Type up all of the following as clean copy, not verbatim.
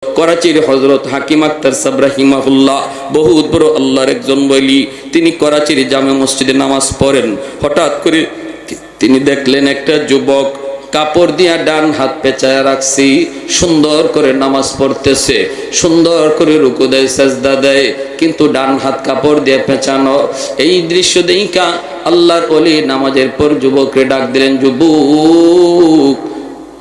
করাচির হযরত হাকিম আক্তার সাহেব রাহিমাহুল্লাহ বহুত বড় আল্লাহর একজন ওলি। তিনি করাচির জামে মসজিদে নামাজ পড়েন। হঠাৎ করে তিনি দেখলেন একটা যুবক কাপড় দিয়া ডান হাত পেঁচায় রাখছি, সুন্দর করে নামাজ পড়তেছে, সুন্দর করে রুকু দেয়, সাজদা দেয়, কিন্তু ডান হাত কাপড় দিয়ে পেঁচানো। এই দৃশ্য দেখা আল্লাহর ওলি নামাজের পর যুবককে ডাক দিলেন, যুবক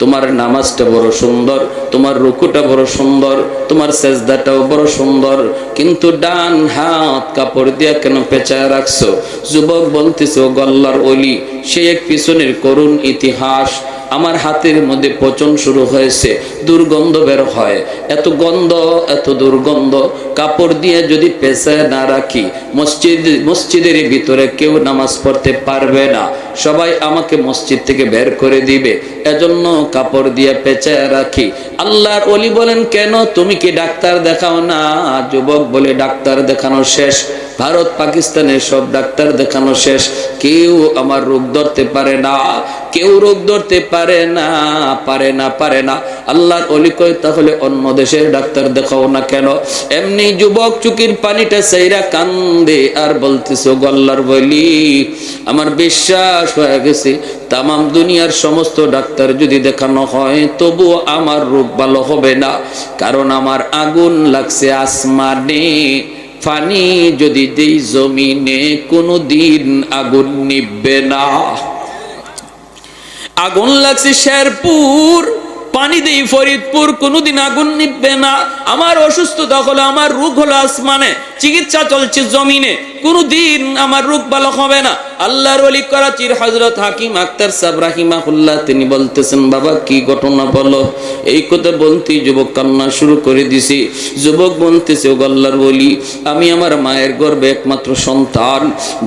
তোমার নামাজটা বড় সুন্দর, তোমার রুকুটা বড় সুন্দর, তোমার সেজদাটাও বড় সুন্দর, কিন্তু ডান হাত কাপড় দিয়া কেন পেঁচায় রাখছো? যুবক বলতেছে, ও আল্লাহর ওলি, সে এক পিছনের করুণ ইতিহাস। আমার হাতের মধ্যে পচন শুরু হয়েছে, দুর্গন্ধ বের হয়, এত গন্ধ, এত দুর্গন্ধ, কাপড় দিয়ে যদি পেঁচায় না রাখি মসজিদের ভিতরে কেউ নামাজ পড়তে পারবে না, সবাই আমাকে মসজিদ থেকে বের করে দিবে, এজন্য কাপড় দিয়ে পেঁচায় রাখি। আল্লাহর ওলি বলেন, কেন তুমি কি ডাক্তার দেখাও না? যুবক বলে, ডাক্তার দেখানো শেষ, ভারত পাকিস্তানের সব ডাক্তার দেখানো শেষ, কেউ আমার রোগ ধরতে পারে না, কেউ রোগ ধরতে পারে না, পারে না, পারে না। আল্লাহর ওলি কয়, তাহলে অন্য দেশের ডাক্তার দেখাও না কেন? এমনি যুবক চুকির পানিটা চাইরা কান্দে আর বলতেছে, ও আল্লাহর ওলি, আমার বিশ্বাস হয়ে গেছে তামাম দুনিয়ার সমস্ত ডাক্তার যদি দেখানো হয় তবু আমার রোগ ভালো হবে না, কারণ আমার আগুন লাগছে আসমানে, পানি যদি দেই জমিনে কোনদিন আগুন নিভবে না। আগুন লাগছে শেরপুর, পানি দেই ফরিদপুর, কোনদিন আগুন নিভবে না। আমার অসুস্থতা হলো, আমার রোগ হলো আসমানে, চিকিৎসা চলছে জমিনে, কোনদিন আমার রোগ ভালো হবে না। আল্লাহর ওলি করাচির হযরত হাকিম আক্তার সাহেব রাহিমাহুল্লাহ তিনি বলতেছেন, বাবা কি ঘটনা বলো। এই কথা বলতে যুবক কান্না শুরু করে দিছে। যুবক বলতেছে, ও আল্লাহর ওলি, আমি আমার মায়ের গর্ভে একমাত্র সন্তান,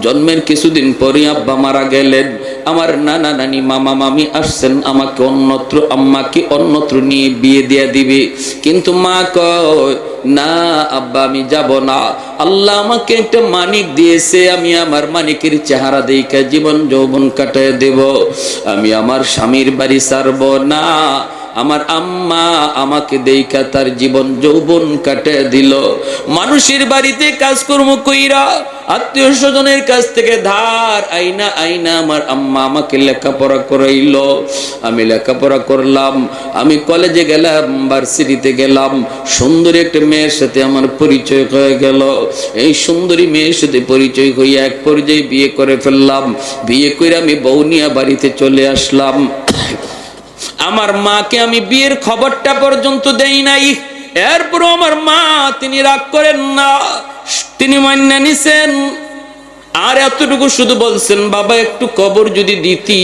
জন্মের কিছুদিন পরে আব্বা মারা গেলেন, আমার নানা নানি মামা মামি আসছেন আমাকে অন্যত্র, আম্মাকে অন্যত্র নিয়ে বিয়ে দিয়ে দিবে, কিন্তু মা কয় না আব্বা আমি যাব না, আল্লাহ আমাকে একটা মানিক দিয়েছে, আমি আমার মানিকের চেহারা দেখে জীবন যৌবন কাটায় দেব, আমি আমার স্বামীর বাড়ি ছাড়ব না। আমার আম্মা আমাকে দেখা তার জীবন যৌবন কাটে দিল, মানুষের বাড়িতে কাজকর্ম কইরা আত্মীয় স্বজনের কাছ থেকে ধার আইনা আইনা আমার আম্মা আমাকে লেখাপড়া করাইল, আমি লেখাপড়া করলাম, আমি কলেজে গেলাম, ভার্সিটিতে গেলাম, সুন্দরী একটা মেয়ের সাথে আমার পরিচয় হয়ে গেল, এই সুন্দরী মেয়ের সাথে পরিচয় হইয়া এক পর্যায়ে বিয়ে করে ফেললাম, বিয়ে করে আমি বউনিয়া বাড়িতে চলে আসলাম। আমার মাকে আমি বিয়ের খবরটা পর্যন্ত দেই নাই, এরপরও আমার মা তিনি রাগ করেন না, তিনি মান্না নিছেন, আর এতটুকু শুধু বলছেন, বাবা একটু কবর যদি দিতি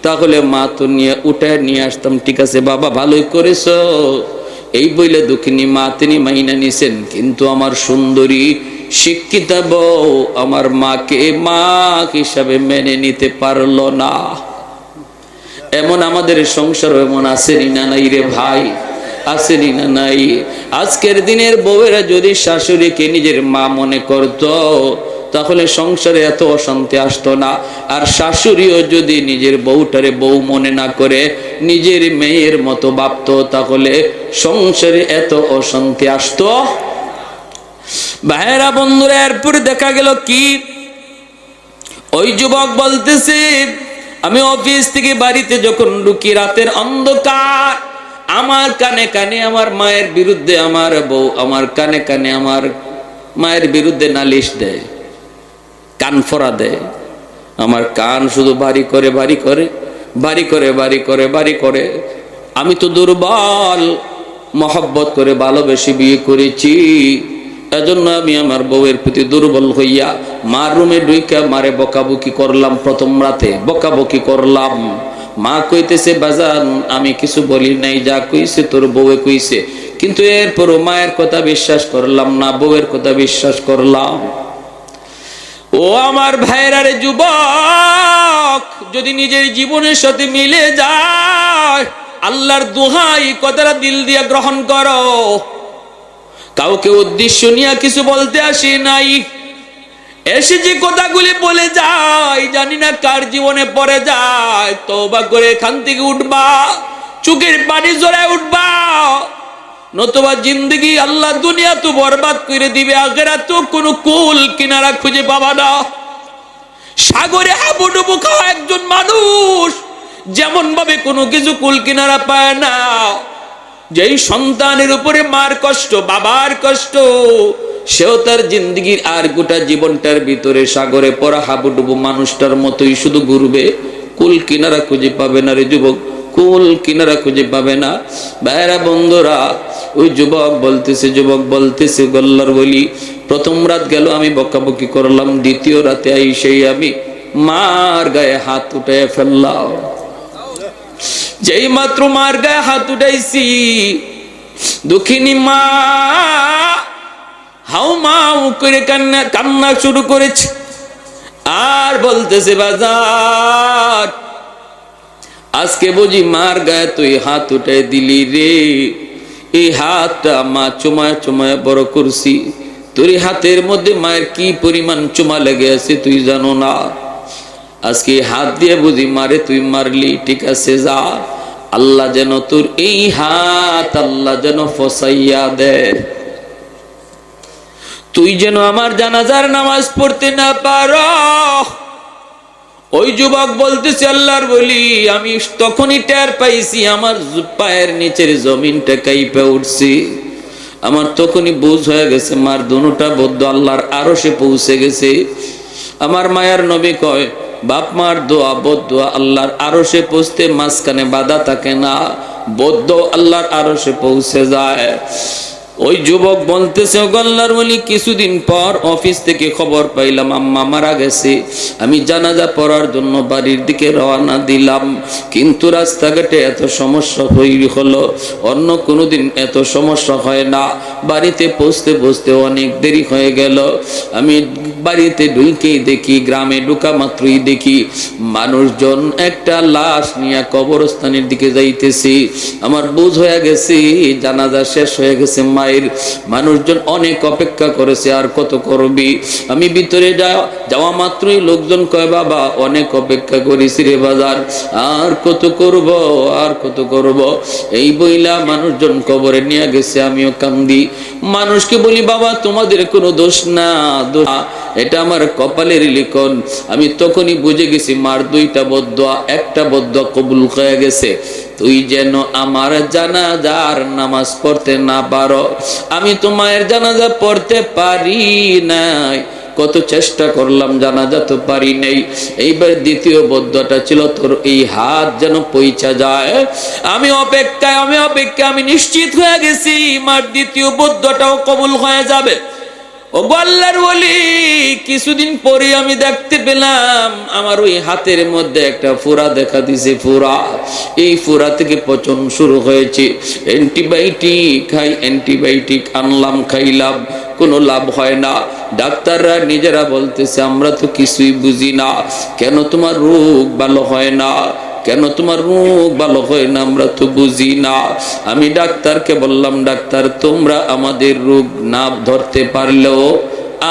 তাহলে মা তো নিয়ে উঠে নিয়ে আসতাম। ঠিক আছে বাবা, ভালোই করেছ, এই বইলে দুঃখিনী মা তিনি মাইনা নিছেন, কিন্তু আমার সুন্দরী শিক্ষিতা বউ আমার মাকে মা হিসাবে মেনে নিতে পারলো না। এমন আমাদের সংসার এমন আসেনি না নাই রে ভাই, আসেনি না নাই? আজকের দিনের বউয়েরা যদি শাশুড়িকে নিজের মা মনে করত তাহলে সংসারে এত অশান্তি আসতো না, আর শাশুড়িও যদি নিজের বউটারে বউ মনে না করে নিজের মেয়ের মতো ভাবতো তাহলে সংসারে এত অশান্তি আসতো। ভাইয়েরা বন্ধুরা, এরপরে দেখা গেল কি, ওই যুবক বলতেছে, আমি অফিস থেকে বাড়িতে যখন ঢুকি রাতের অন্ধকার, আমার কানে কানে আমার মায়ের বিরুদ্ধে আমার বউ আমার কানে কানে আমার মায়ের বিরুদ্ধে নালিশ দেয়, কান ফোড়া দেয়, আমার কান শুধু ভারী করে ভারী করে ভারী করে ভারী করে ভারী করে। আমি তো দুর্বল, মহব্বত করে ভালোবেসে বিয়ে করেছি, এজন্য আমি আমার বউয়ের প্রতি দুর্বল হইয়া মার রুমে ঢুইকা মারে বকাবকি করলাম, প্রথম রাতে বকাবকি করলাম। মা কইতেছে, বাজান আমি কিছু বলি নাই, যা কইছে তোর বউয়ে কইছে, কিন্তু এরপরও মায়ের কথা বিশ্বাস করলাম না, বউয়ের কথা বিশ্বাস করলাম। ও আমার ভাইরা রে যুবক, যদি নিজের জীবনের সাথে মিলে যায়, আল্লাহর দোহাই কথাটা দিল দিয়ে গ্রহণ করো। কাউকে উদ্দেশ্য নিয়ে কিছু বলতে আসি নাই, এসে যে কথাগুলি বলে যায় জানি না কার জীবনে পড়ে যায়, তওবা করে এখান থেকে উঠবা, চোখের পানি জড়ায় উঠবা, নতুবা জিন্দগি আল্লাহ দুনিয়া তো বরবাদ করে দিবে, আখিরাত তো কোনো কুল কিনারা খুঁজে পাবা না। সাগরে হাবুডুবু খাওয়া একজন মানুষ যেমন ভাবে কোনো কিছু কুল কিনারা পায় না, যেই সন্তানের উপরে মার কষ্ট, বাবার কষ্ট, সেও তার জিন্দগির আর গোটা জীবনটার ভিতরে সাগরে পড়া হাবুডুবু মানুষটার মতোই শুধু ঘুরবে, কুল কিনারা খুঁজে পাবে না রে যুবক, কুল কিনারা খুঁজে পাবে না। ভাইরা বন্ধুরা, ওই যুবক বলতেছে গল্লার বলি, প্রথম রাত গেল আমি বকাবকি করলাম, দ্বিতীয় রাতে আইসেই আমি মার গায়ে হাত উঠে ফেললাম। যেই মাত্র মার গায়ে হাত উঠাইছি, দুঃখিনী মা হাউ মাউ করে কান্না শুরু করেছে, আর বলতেছে বাজার আজকে বুঝি মার গায়ে তুই হাত উঠে দিলি রে, এই হাতটা মা চুমায় চুমায় বড় করছি, তোর হাতের মধ্যে মায়ের কি পরিমাণ চুমা লেগে আছে তুই জানো না, আজকে হাত দিয়ে বুঝি মারে তুই মারলি, ঠিক আছে যা, আল্লাহ যেন তোর এই হাত আল্লাহ যেন ফসাইয়া দে, তুই যেন আমার জানাজার নামাজ পড়তে না পারো। ওই যুবক বলতেছে আল্লাহর বলি, আমি তখনই টের পাইছি আমার পায়ের নিচের জমিনটা কাইপে উঠছি, আমার তখনই বুঝ হয়ে গেছে মার দুটা বদ্ধ আল্লাহর আরশে পৌঁছে গেছে। আমার মায়ার নবী কয়, বাপ মার দোয়া বদ্ধ আল্লাহর আরশে পৌঁছতে মাঝখানে বাধা থাকে না, বদ্ধ আল্লাহর আরশে পৌঁছে যায়। ওই যুবক বলতেছে আল্লাহর ওলি, কিছুদিন পর অফিস থেকে খবর পাইলাম আম্মা মারা গেছে, আমি জানাজা পড়ার জন্য বাড়ির দিকে রওনা দিলাম, কিন্তু রাস্তাঘাটে এত সমস্যা তৈরি হলো, অন্য কোনোদিন এত সমস্যা হয় না, বাড়িতে পৌঁছতে অনেক দেরি হয়ে গেল। আমি বাড়িতে ঢুকেই দেখি, গ্রামে ঢুকা মাত্রই দেখি মানুষজন একটা লাশ নিয়ে কবরস্থানের দিকে যাইতেছি। আমার বুঝ হয়ে গেছে জানাজা শেষ হয়ে গেছে মায়ের, মানুষজন অনেক অপেক্ষা করেছে, আর কত করবি। আমি ভিতরে যাওয়া মাত্রই লোকজন কয়, বাবা অনেক অপেক্ষা করেছি রে বাজার, আর কত করব, আর কত করব। এই বইলা মানুষজন কবরে নিয়ে গেছে, আমিও কান্দি। মানুষকে বলি, বাবা তোমাদের কোনো দোষ না, এটা আমার কপালের লিখন। আমি তখনই বুঝে গেছি মার দুইটা বদদোয়া, একটা বদদোয়া কবুল হয়ে গেছে, তুই যেন আমার জানাজার নামাজ পড়তে না পারো। আমি তো মায়ের জানাজা পড়তে পারি নাই, কত চেষ্টা করলাম, জানাজা তো পারি নাই। এইবার দ্বিতীয় বদদোয়াটা ছিল, তোর এই হাত যেন পৌঁছা যায়। আমি অপেক্ষায় আমি নিশ্চিত হয়ে গেছি মার দ্বিতীয় বদদোয়াটাও কবুল হয়ে যাবে। ও আল্লাহর ওলি, কিছুদিন পরে আমি দেখতে পেলাম আমার ওই হাতের মধ্যে একটা ফোড়া দেখা দিছে, ফোড়া। এই ফোড়া থেকে পচন শুরু হয়েছে। অ্যান্টিবায়োটিক আনলাম, খাইলাম, কোনো লাভ হয় না। ডাক্তাররা নিজেরা বলতেছে আমরা তো কিছুই বুঝি না, কেন তোমার রোগ ভালো হয় না, কেন তোমার রোগ ভালো হয় না, আমরা তো বুঝি না। আমি ডাক্তারকে বললাম, ডাক্তার তোমরা আমাদের রোগ না ধরতে পারলেও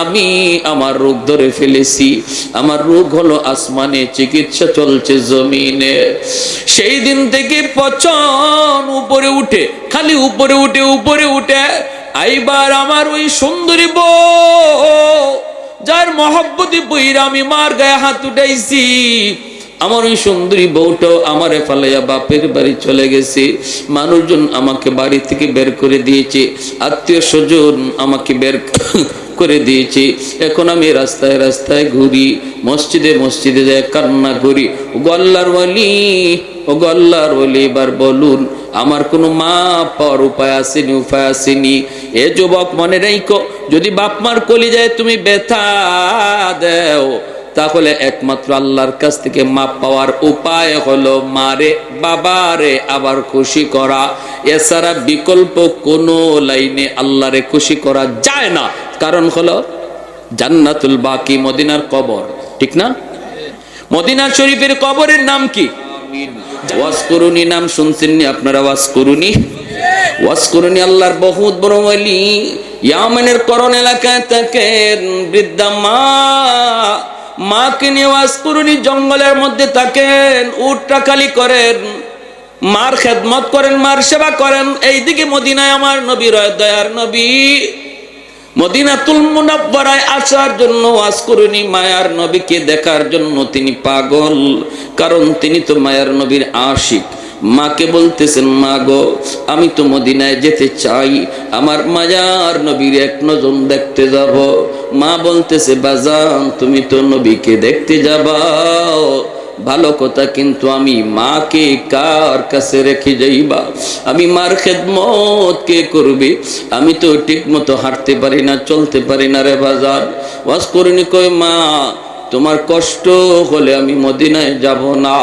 আমি আমার রোগ ধরে ফেলেছি। আমার রোগ হলো আসমানে, চিকিৎসা চলছে জমিনে। সেই দিন থেকে পচন উপরে উঠে, খালি উপরে উঠে। এইবার আমার ওই সুন্দরী বউ, যার মহব্বতে বইরা আমি মার গায়ে হাত উঠাইছি, আমার ওই সুন্দরী বউটাও আমারে ফালাইয়া বাপের বাড়ি চলে গেছে। মানুষজন আমাকে বাড়ি থেকে বের করে দিয়েছে, আত্মীয় স্বজন আমাকে বের করে দিয়েছে। এখন আমি রাস্তায় রাস্তায় ঘুরি, মসজিদে যায় কান্না করি। ও আল্লাহর ওলি, এবার বলুন আমার কোনো মা পাওয়ার উপায় আসেনি? এ যুবক মনে রাখো, যদি বাপ মার কলিজায় তুমি ব্যথা দাও, তাহলে একমাত্র আল্লাহর কাছ থেকে মাপ পাওয়ার উপায় হলো মারে বাবারে আবার খুশি করা। এছাড়া বিকল্প কোনো লাইনে আল্লাহরে খুশি করা যায় না। কারণ হলো জান্নাতুল বাকি, মদিনার কবর, ঠিক না? মদিনা শরীফের কবরের নাম কি? ওয়াজকুরুনি নাম শুনছেননি আপনারা? ওয়াজকুরুনি আল্লাহর বহুত বড় ওলি, ইয়ামেনের করণ এলাকায় থাকেন বৃদ্ধা মাকে নিয়ে ওয়াজকুরুনি জঙ্গলের মধ্যে থাকেন, উটটা খালি করেন। মার খেদমত করেন, মার সেবা করেন। এইদিকে মদিনায় আমার নবী রয় দয়ার নবী মদিনাতুল মুনাওয়ারায় আসার জন্য ওয়াজ করেনি, মায়ার নবীকে দেখার জন্য তিনি পাগল, কারণ তিনি তো মায়ার নবীর আশিক। মাকে বলতেছেন, মা গো আমি তো মদিনায় যেতে চাই, আমার মায়ার নবীর এক নজর দেখতে যাব। মা বলতেছে, বাজান তুমি তো নবীকে দেখতে যাবা, ভালো কথা, কিন্তু আমি মাকে কার কাছে রেখে যাইবা? আমি মার খেদমত কে করবে? আমি তো ঠিক মতো হাঁটতে পারি না, চলতে পারি না রে বাজার। ওয়াজ করিনি কই, মা তোমার কষ্ট হলে আমি মদিনায় যাব না,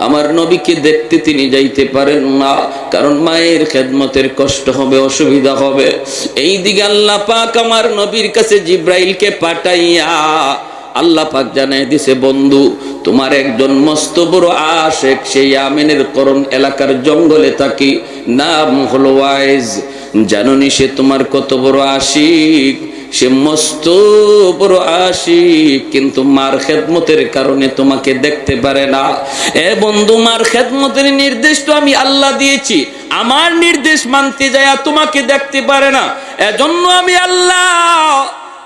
আমার নবীকে দেখতে তিনি যাইতে পারেন না, কারণ মায়ের খেদমতের কষ্ট হবে, অসুবিধা হবে। এই দিকে আল্লাহ পাক আমার নবীর কাছে জিব্রাইলকে পাঠাইয়া আল্লাহ পাক জানাই দিছে, বন্ধু তোমার একজন মস্ত বড় আশেক, সেই ইয়ামেনের করণ এলাকার জঙ্গলে থাকি, নাম হলো ওয়াইজ। জানোনি সে তোমার কত বড় আশিক? সে মস্ত বড় আশিক, কিন্তু মার খেদমতের কারণে তোমাকে দেখতে পারে না। এ বন্ধু, মার খেদমতের নির্দেশ তো আমি আল্লাহ দিয়েছি, আমার নির্দেশ মানতে যায় তোমাকে দেখতে পারে না। এজন্য আমি আল্লাহ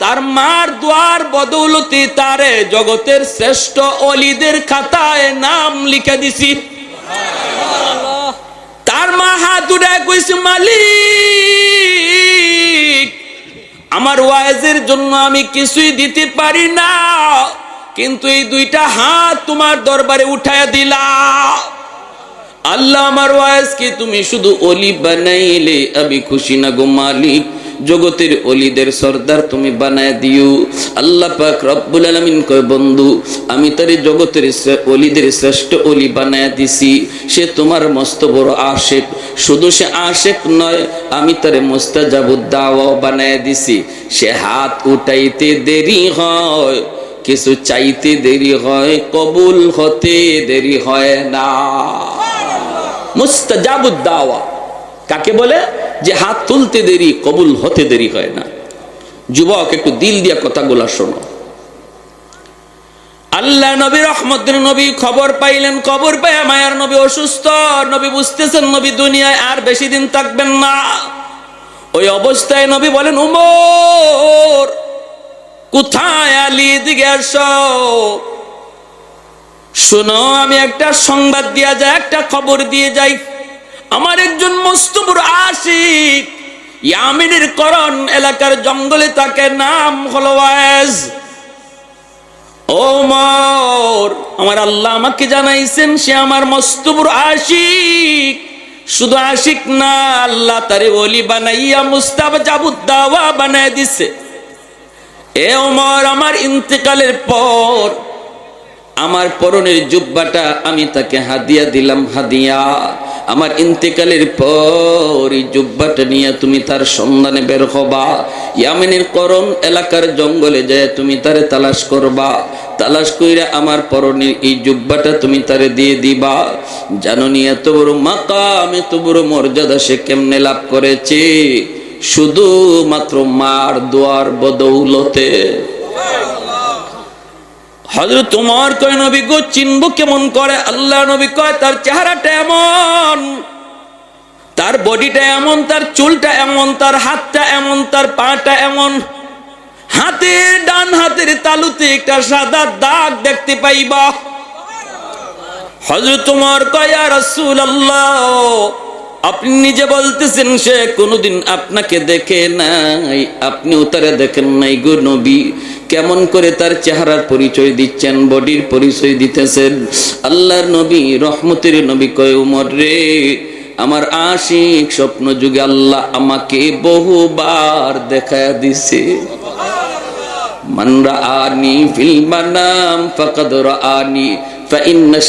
তার মার দোয়ার বদৌলতে তারে জগতের শ্রেষ্ঠ ওলিদের খাতায় নাম লিখে দিছি। তার মা হাত উঠায় কইছে, মালিক আমার ওয়াইজের জন্য আমি কিছুই দিতে পারি না, কিন্তু এই দুইটা হাত তোমার দরবারে উঠায় দিলা। আল্লাহ আমার ওয়াইজকে তুমি শুধু ওলি বানাইলে আমি খুশি না গো মালিক, জগতের ওলিদের সর্দার তুমি বানায় দিও। আল্লাহ পাক রব্বুল আলামিন কয়, বন্ধু আমি তারে জগতের ওলিদের শ্রেষ্ঠ ওলি বানায় দিছি, সে তোমার মস্ত বড় আশেক। শুধু সে আশেক নয়, আমি তারে মুস্তাজাবুদ দাওয়া বানায় দিছি। সে হাত উঠাইতে দেরি হয়, কিছু চাইতে দেরি হয়, কবুল হতে দেরি হয় না। মুস্তাজাবুদ দাওয়া কাকে বলে? যে হাত তুলতে দেরি, কবুল হতে দেরি হয় না। যুবক একটু দিল দিয়া কথাগুলা শোনো। আল্লাহ নবী রহমতের নবী খবর পাইলেন, খবর পায় মায়ার নবী অসুস্থ। নবী বুঝতেছেন নবী দুনিয়ায় আর বেশি দিন থাকবেন না। ওই অবস্থায় নবী বলেন, উমর কোথায়? আলী দিকে আসো, শোনো আমি একটা সংবাদ দিয়া যাই, একটা খবর দিয়ে যাই। আমার একজন মস্ত বড় আশিক ইয়ামিনের করণ এলাকার জঙ্গলে থাকে, নাম হলো ওয়াইজ। ওমর আমার আল্লাহ আমাকে জানাইছেন সে আমার মস্ত বড় আশিক। শুধু আশিক না, আল্লাহ তারে ওলি বানাইয়া মুস্তাজাবুদ দাওয়া বানায় দিছে। এ ওমর, আমার ইন্তেকালের পর আমার পরনের জুব্বাটা আমি তাকে হাদিয়া দিলাম, হাদিয়া। আমার ইন্তেকালের পর এই জুব্বাটা নিয়ে তুমি তার সন্ধানে বের হবা, ইয়ামেনের করণ এলাকার জঙ্গলে যায় তুমি তারে তালাশ করবা। তালাশ কইরা আমার পরনের এই জুব্বাটা তুমি তারে দিয়ে দিবা। জাননি এত বড় মাকাম, এত বড় মর্যাদা সে কেমনে লাভ করেছে? শুধুমাত্র মার দোয়ার বদৌলতে। হযরত ওমর কয়, নবী গো চিনবো কেমন করে? আল্লাহ নবী কয়, তার চেহারাটা এমন, তার বডিটা এমন, তার চুলটা এমন, তার হাতটা এমন, তার পাটা এমন, হাতের ডান হাতের তালুতে একটা সাদা দাগ দেখতে পাইবা। হযরত ওমর কয়, ইয়া রাসূলুল্লাহ আপনি নিজে বলতেছেন সে কোনোদিন আপনাকে দেখে নাই, আপনিও তারে দেখেন নাই গো নবী, কেমন করে তার চেহারার পরিচয় দিচ্ছেন, বডির পরিচয় দিতেছেন? আল্লাহর নবী রহমতের নবী কয়, উমর রে আমার আশিক স্বপ্ন যুগে আল্লাহ আমাকে বহুবার দেখায়া দিছে। মান রাআনি ফিল মানাম ফাকাদ রাআনি ফাইন্না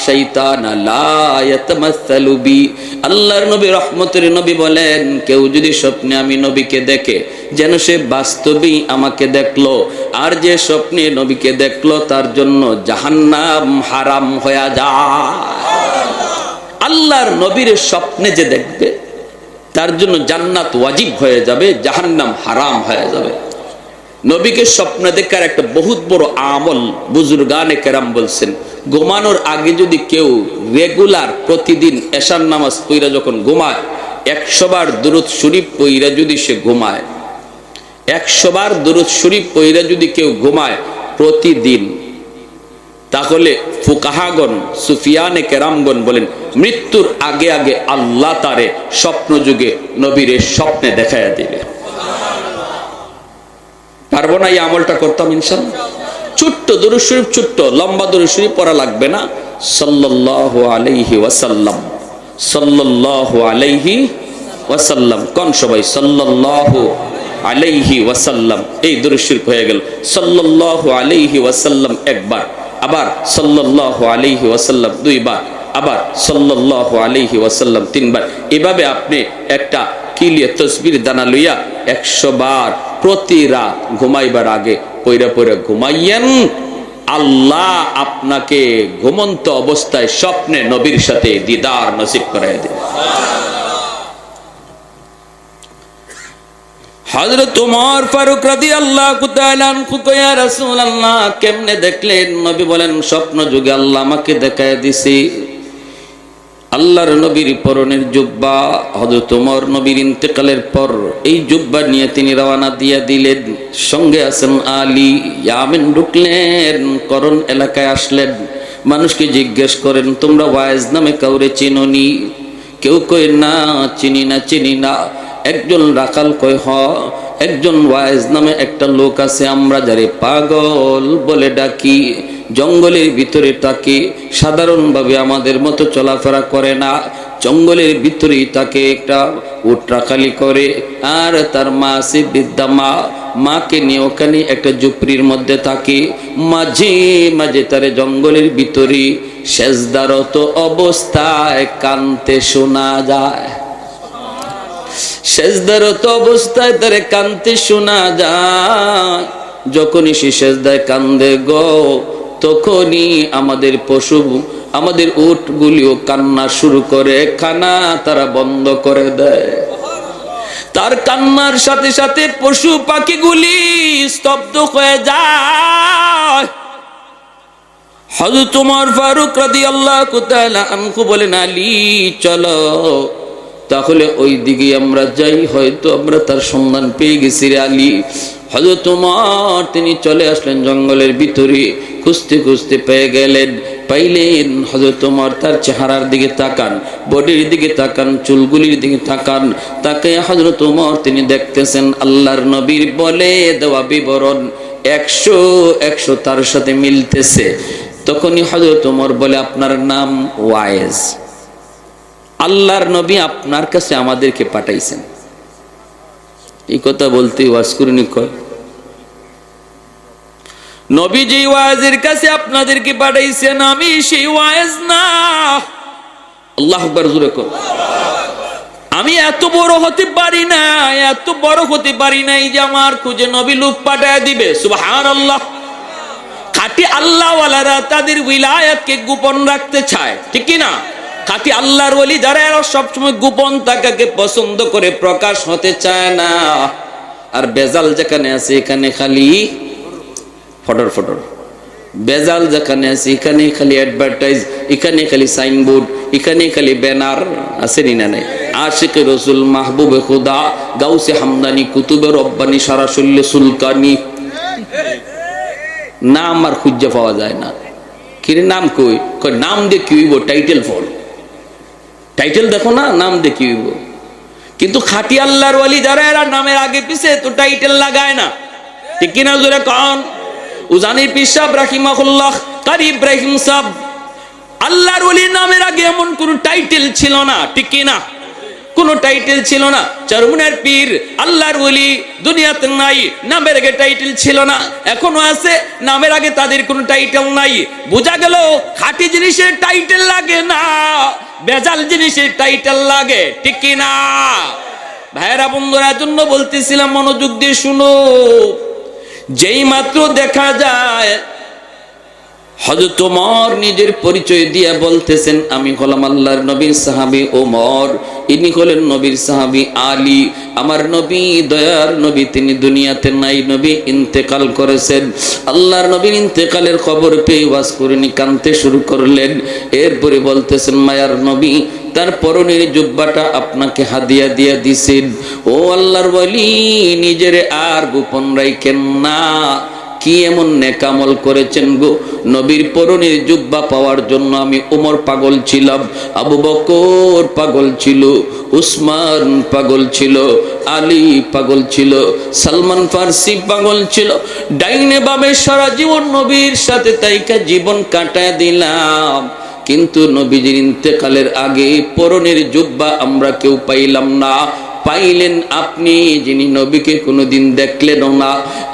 শাইতানা লা ইয়াতামাসসালু বি। আল্লাহর নবী রহমতের নবী বলেন, কেউ যদি স্বপ্নে আমি নবীকে দেখে যেন সে বাস্তবেই আমাকে দেখলো, আর যে স্বপ্নে নবীকে দেখলো তার জন্য জাহান্নাম হারাম হয়ে যায়। আল্লাহর নবীর স্বপ্নে যে দেখবে তার জন্য জান্নাত ওয়াজিব হয়ে যাবে, জাহান্নাম হারাম হয়ে যাবে। নবীকে স্বপ্ন দেখার একটা বহুত বড় আমল বুজুর্গানে কেরাম বলছেন, ঘুমানোর আগে যদি কেউ রেগুলার প্রতিদিন এশার নামাজ পইরা যখন ঘুমায় 100 বার দুরূদ শরীফ পইরা যদি সে ঘুমায়, 100 বার দুরূদ শরীফ পইরা যদি কেউ ঘুমায় প্রতিদিন, তাহলে ফুকাহাগণ সুফিয়ানে কেরামগণ বলেন মৃত্যুর আগে আগে আল্লাহ তারে স্বপ্ন যুগে নবীর স্বপ্নে দেখাইয়া দিবে। পারবো না এই আমলটা করতাম ইনশাআল্লাহ। ছোট্ট দুরূদ শরীফ, ছোট্ট লম্বা দুরূদ শরীফ পড়া লাগবে না। সাল্লাল্লাহু আলাইহি ওয়াসাল্লাম, সাল্লাল্লাহু আলাইহি ওয়াসাল্লাম, কোন সবাই সাল্লাল্লাহু আলাইহি ওয়াসাল্লাম, এই দুরূদ শরীফ হয়ে গেল। সাল্লাল্লাহু আলাইহি ওয়াসাল্লাম একবার, আবার সাল্লাল্লাহু আলাইহি ওয়াসাল্লাম দুইবার, আবার সাল্লাল্লাহু আলাইহি ওয়াসাল্লাম তিনবার। এভাবে আপনি একটা কিলিয়ে তসবির দানা লইয়া 100 বার প্রতি রাত ঘুমাইবার আগে পইরা পইরা ঘুমাইয়েন। আল্লাহ আপনাকে ঘুমন্ত অবস্থায় স্বপ্নে নবীর সাথে দিদার নসিব করাইয়া দেবে। হযরত ওমর ফারুক রাদিয়াল্লাহু তাআলা আনহু কয়, ইয়া রাসূলুল্লাহ, কেমনে দেখলেন? নবী বলেন, স্বপ্ন যুগে আল্লাহ আমাকে দেখায় দিছে আল্লাহর নবীর পরনের জুব্বা। হযরত ওমর নবীর ইন্তেকালের পর এই জুব্বা নিয়ে তিনি রওনা দিয়ে দিলেন। সঙ্গে আছেন আলী। ইয়ামেন ঢুকলেন, করণ এলাকায় আসলেন। মানুষকে জিজ্ঞেস করেন, তোমরা ওয়াইজ নামে কাউরে চিনোনি? কেউ কয় না, চিনি না, চিনি না। একজন রাখাল কয়, হ, একজন ওয়াইজ নামে একটা লোক আছে, আমরা যারে পাগল বলে ডাকি। জঙ্গলের ভিতরে তাকে, সাধারণভাবে আমাদের মতো চলাফেরা করে না, জঙ্গলের ভিতরেই তাকে একটা উট রাখালি করে। আর তার মা আছে বৃদ্ধা মা, মাকে নিয়ে ওখানে একটা ঝুপড়ির মধ্যে থাকে। মাঝে মাঝে তারে জঙ্গলের ভিতরে সেজদারত অবস্থায় কানতে শোনা যায়। সেজদারত অবস্থায় তারে কানতে শোনা যায়। যখনই সে সেজদায় কান্দে গো, তখনই আমাদের পশু, আমাদের উটগুলিও কান্না শুরু করে, খানা তারা বন্ধ করে দেয়। তার কান্নার সাথে সাথে পশু পাখিগুলি স্তব্ধ হয়ে যায়। হযরত ওমর ফারুক রাদিয়াল্লাহু তাআলা আনহু বলেন, আলী চলো, তাহলে ওই দিকে আমরা যাই, হয়তো আমরা তার সন্ধান পেয়ে গেছি রে আলী। হযরত ওমর তিনি চলে আসলেন জঙ্গলের ভিতরে, খুঁজতে খুঁজতে পেয়ে গেলেন। পাইলেন হযরত ওমর তার চেহারার দিকে তাকান, বডির দিকে তাকান, চুলগুলির দিকে তাকান। তাকে হযরত ওমর তিনি দেখতেছেন আল্লাহর নবীর বলে দেওয়া বিবরণ 100 তার সাথে মিলতেছে। তখনই হযরত ওমর বলে, আপনার নাম ওয়াইজ, আল্লাহর নবী আপনার কাছে আমাদেরকে পাঠাইছেন। এই কথা বলতে ওয়াজ করিনি কয়, নবী যে ওয়াজের কাছে আপনাদেরকে পাঠাইছেন আমি সেই ওয়াজ না। আল্লাহু আকবার, জোরে কর। আমি এত বড় হতে পারি না, এত বড় হতে পারি নাই যে আমার খুঁজে নবী লোক পাঠায় দিবে। সুবহানাল্লাহ। খাঁটি আল্লাহওয়ালারা তাদের উইলায়াতকে গোপন রাখতে চায়, ঠিক কি না? খাঁটি আল্লাহর ওলি যারা, এরা সবসময় গোপন থাকাকে পছন্দ করে, প্রকাশ হতে চায় না। আর বেজাল যেখানে আছে এখানে খালি ফটর ফটর, বেজাল যেখানে আছে এখানে খালি অ্যাডভার্টাইজ, এখানে খালি সাইনবোর্ড, এখানে খালি ব্যানার। আছে না নাই? আশিকে রসুল, মাহবুবে খুদা, গাউসে হামদানি, কুতুবে রব্বানি, সারা শরীরে সুলকানি, নাম আর খুঁজে পাওয়া যায় না। কিরে নাম কই? নাম দিয়ে কি হইব? টাইটেল ফর টাইটেল দেখো না, নাম দিয়ে কি হইব? কিন্তু খাঁটি আল্লাহর ওয়ালি যারা, এরা নামের আগে পিছে তো টাইটেল লাগায় না, ঠিক কিনা? জোরে কন। উজানির পীর সাহেব রাহিমাহুল্লাহ, কারি ইব্রাহিম সাহেব, আল্লাহর ওলির নামের আগে এমন কোন টাইটেল ছিল না, ঠিক কিনা? কোন টাইটেল ছিল না। চরমুনের পীর আল্লাহর ওলি দুনিয়াতে নাই, নামের আগে টাইটেল ছিল না, এখনো আছে, নামের আগে তাদের কোনো টাইটেল নাই। বোঝা গেল খাঁটি জিনিসের টাইটেল লাগে না, বেজাল জিনিসের টাইটেল লাগে, ঠিক কিনা? ভাইয়েরা বন্ধুরা, জন্য বলতেছিলাম, মনোযোগ দিয়ে শুনো। যেই মাত্র দেখা যায় হযরত ওমর নিজের পরিচয় দিয়ে বলতেছেন, আমি হলাম আল্লাহর নবীর সাহাবী ওমর, ইনি হলেন নবীর সাহাবী আলী। আমার নবী, দয়ার নবী, তিনি দুনিয়াতে নাই, নবী ইন্তেকাল করেছেন। আল্লাহর নবীর ইন্তেকালের খবর পেয়ে ওয়াজ করিনি কাঁদতে শুরু করলেন। এরপরে বলতেছেন, মায়ার নবী তার পরনের জুব্বাটা আপনাকে হাদিয়া দিয়া দিছেন। ও আল্লাহর ওলি, নিজের আর গোপন রাখেন না। কি এমন নেকামল করেছেন গো? নবীর পরনের জুব্বা পাওয়ার জন্য আমি ওমর পাগল ছিলাম, আবু বকর পাগল ছিল, উসমান পাগল ছিল, আলী পাগল ছিল, সালমান ফার্সি পাগল ছিল। ডাইনে বামে সারা জীবন নবীর সাথে তাইকা জীবন কাটায় দিলাম, কিন্তু নবীজির ইন্তেকালের আগে পরনের জুব্বা আমরা কেউ পাইলাম না। পাইলেন আপনি, যিনি নবীকে কোনোদিন দেখলেনও না।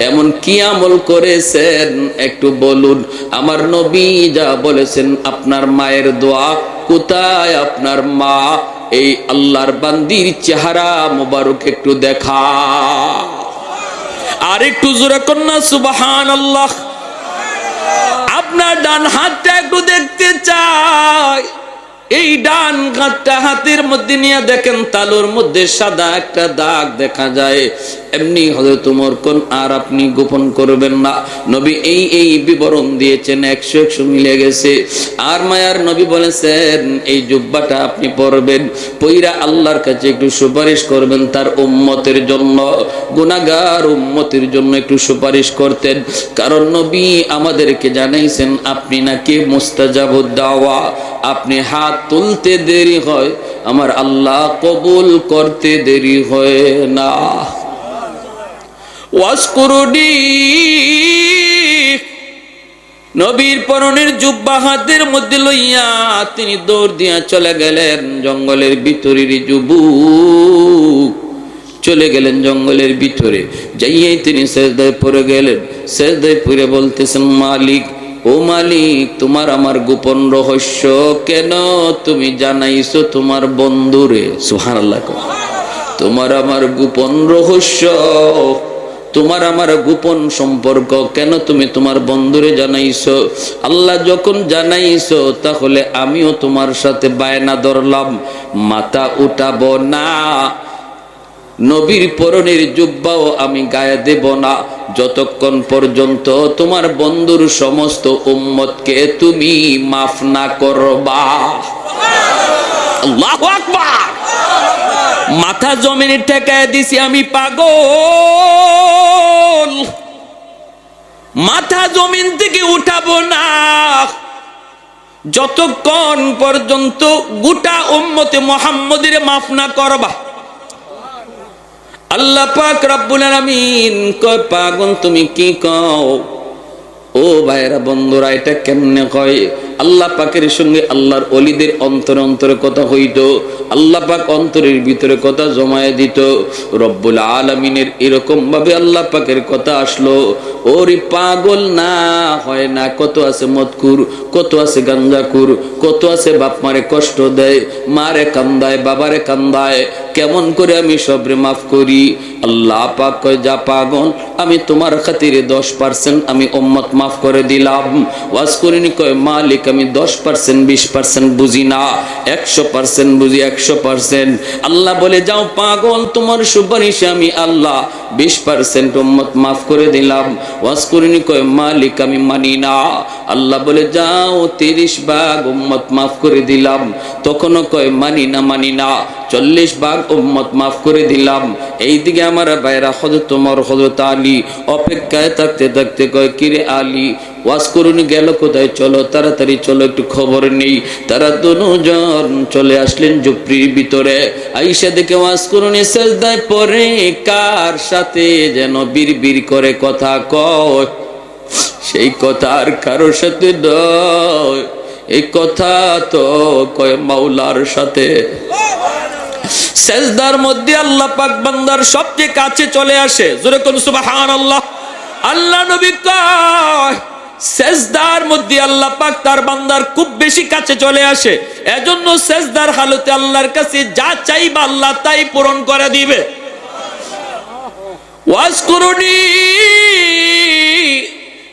এমন কি আমল করেছেন একটু বলুন। আমার নবী যা বলেছেন, আপনার মায়ের দোয়া, কোথায় আপনার মা? এই আল্লাহর বান্দির চেহারা মোবারক একটু দেখা। আর একটু জোরে কন্যা সুবহানাল্লাহ। আপনার ডান হাতটা একটু দেখতে চাই। এই ডান হাতটা হাতের মধ্যে নিয়ে দেখেন, তালুর মধ্যে সাদা একটা দাগ দেখা যায়। এমনি হযরত ওমর কোন আর আপনি গোপন করবেন না। নবী এই বিবরণ দিয়েছেন, 100 মিলে গেছে। আর মায়ার নবী বলেছেন, এই জুব্বাটা আপনি পরবেন, পইরা আল্লাহর কাছে একটু সুপারিশ করবেন তার উম্মতের জন্য, গুনাহগার উম্মতের জন্য একটু সুপারিশ করতেন। কারণ নবী আমাদেরকে জানাইছেন, আপনি নাকি মুস্তাজাবুদ দাওয়া, আপনি হাত তুলতে দেরি হয়, আমার আল্লাহ কবুল করতে দেরি হয় না। ওয়াসকুরুনি, নবীর পরনের জুব্বা হাতের মধ্যে লইয়া তিনি দৌড় দিয়া চলে গেলেন জঙ্গলের ভিতরের যুবক, চলে গেলেন জঙ্গলের ভিতরে। যাইয়াই তিনি সেজদায় পড়ে গেলেন। সেজদায় পড়ে বলতেছেন, মালিক, ও মালিক, তোমার আমার গোপন রহস্য কেন তুমি জানাইছো তোমার বন্ধুরে? সুবহানাল্লাহ। তোমার আমার গোপন রহস্য, তোমার আমার গোপন সম্পর্ক কেন তুমি তোমার বন্ধুরে জানাইছো? আল্লাহ যখন জানাইছো, তাহলে আমিও তোমার সাথে বায়না ধরলাম, মাথা উঠাবো না, নবীর পরনের জুব্বাও আমি গায়ে দেব না, যতক্ষণ পর্যন্ত তোমার বন্ধুর সমস্ত উম্মতকে তুমি মাফ না করবা। আল্লাহু আকবার। মাথা জমিনে ঠেকায় দিছি, আমি পাগল, মাথা জমিন থেকে উঠাবো না যতক্ষণ পর্যন্ত গোটা উম্মতে মুহাম্মদের মাফ না করবা। আল্লাহ পাক রব্বুল আলামিন কয়, পাগল তুমি কি কও? ও ভাইরা বন্ধুরা, এটা কেমনে কয়? আল্লাহ পাকের সঙ্গে আল্লাহর ওলিদের অন্তরে অন্তরে কথা হইতো, আল্লাহ পাক অন্তরের ভিতরে কথা জমায়ে দিত। রব্বুল আলামিনের এরকম ভাবে আল্লাহ পাকের কথা আসলো। ওরে পাগল না হয় না, কত আছে মদকুর, কত আছে গাঞ্জাকুর, কত আছে বাপ মারে কষ্ট দেয়, মারে কান্দায়, বাবারে কান্দায়, কেমন করে আমি সবরে মাফ করি? আল্লাহ পাক কয়, যা পাগল, আমি তোমার খাতিরে 10% আমি উম্মত মাফ করে দিলাম। ওয়াজ করিনি, কয় মালিক আমি 10% 20% বুঝি না, 100% বুঝি, 100%। আল্লাহ বলে, যাও পাগল, তোমার সুপারিশে আমি আল্লাহ 20% উম্মত মাফ করে দিলাম। ওয়াজ করিনি, কয় মালিক আমি মানি না। আল্লাহ বলে, যাও 30 ভাগ উম্মত মাফ করে দিলাম। তখনও কয় মানি না, মানি না। 40 ভাগ উম্মত মাফ করে দিলাম। এইদিকে আমার ভাইরা হযরত ওমর, হযরত আলী অপেক্ষায় থাকতে থাকতে কয়, কিরে আলী, ওয়াজ করুন গেল কোথায়? চলো তাড়াতাড়ি চলো, একটু খবর নেই। তারা দুজন চলে আসলেন ঝুপড়ির ভিতরে। আইসা দেখে ওয়াজ করুন সেজদায় পড়ে কার সাথে যেন বিড়বিড় করে কথা কয়। সেই কথা আর কারোর সাথে নয়, এই কথা তো কয় মাওলার সাথে। সেজদার মধ্যে আল্লাহ পাক বান্দার সবচেয়ে কাছে চলে আসে। জোরে কোন সুবহানাল্লাহ। আল্লাহ নবী কয়, সেজদার মধ্যে আল্লাহ পাক তার বান্দার খুব বেশি কাছে চলে আসে। এজন্য সেজদার হালতে আল্লাহর কাছে যা চাইবা আল্লাহ তাই পূরণ করে দিবে। ওয়াজ করুনি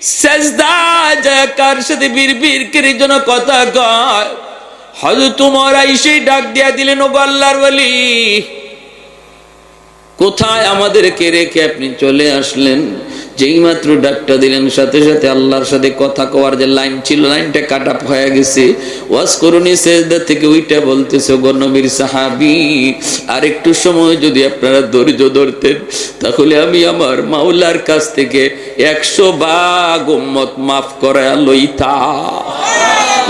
সেজদা যায় কার সাথে বিড়বিড় করে যেন কথা কয়। হযরত ওমর আইসা ডাক দিয়া দিলেন, ও আল্লাহর ওলি, কোথায় আমাদেরকে রেখে আপনি চলে আসলেন? যেই মাত্র ডাকটা দিলেন সাথে সাথে আল্লাহর সাথে কথা কওয়ার যে লাইন ছিল, লাইনটা কাট আপ হয়ে গেছে। ওয়াজ করুনি সেজদা থেকে উইটা বলতেছে, গো নবীর সাহাবী, আর একটু সময় যদি আপনারা ধৈর্য ধরতেন তাহলে আমি আমার মাওলার কাছ থেকে 100 ভাগ উম্মত মাফ করায়া লইতা।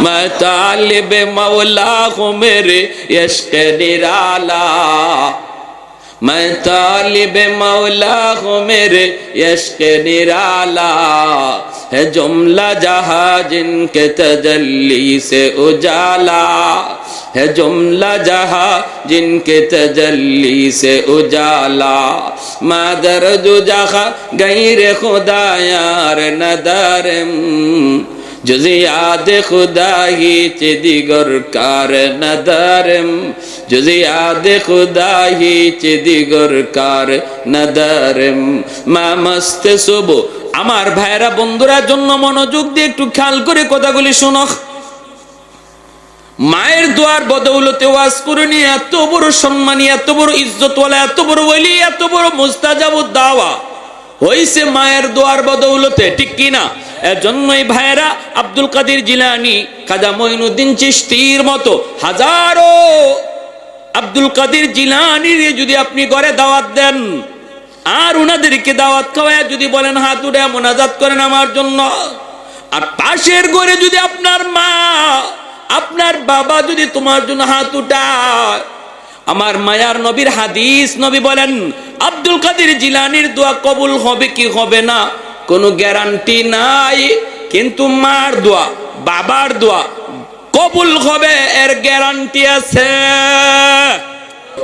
मैं तालिब मौला हूँ मेरे इश्क़ निराला, मैं तालिब मौला हूँ मेरे इश्क़ निराला, है जुमला जहाँ जिनके तजल्ली से उजाला, है जुमला जहाँ जिनके तजल्ली से उजाला, मादर जो जहाँ गैर खुदा यार नदारम, जुज़े याद खुदा ही चे दिगर कार नदारम, जुज़े याद खुदा ही चे दिगर कार नदारम, मा मस्त सुबह। আমার ভাইরা বন্ধুরা জন্য মনোযোগ দিয়ে একটু খেয়াল করে কথাগুলি শোনো। মায়ের দোয়ার বদৌলতে ওয়াজ করে নিয়ে এত বড় সম্মানী, এত বড় ইজ্জতওয়ালা, এত বড় ওলি, এত বড় মুস্তাজাবুদ দাওয়া হইছে মায়ের দোয়ার বদৌলতে, ঠিক কি না? এজন্যই ভাইরা আব্দুল কাদের জিলানী, খাজা মঈনুদ্দিন চিশতির মতো হাজারো আব্দুল কাদের জিলানীর যদি আপনি ঘরে দাওয়াত দেন আর উনাদেরকে দাওয়াত খাওয়ায় যদি বলেন হাত উঠে মোনাজাত করেন আমার জন্য, আর পাশের ঘরে যদি আপনার মা আপনার বাবা যদি তোমার জন্য হাত উঠায়, আমার মায়ার নবীর হাদিস, নবী বলেন আব্দুল কাদের জিলানীর দোয়া কবুল হবে কি হবে না কোনো গ্যারান্টি নাই, কিন্তু মার দোয়া বাবার দোয়া কবুল হবে এর গ্যারান্টি আছে।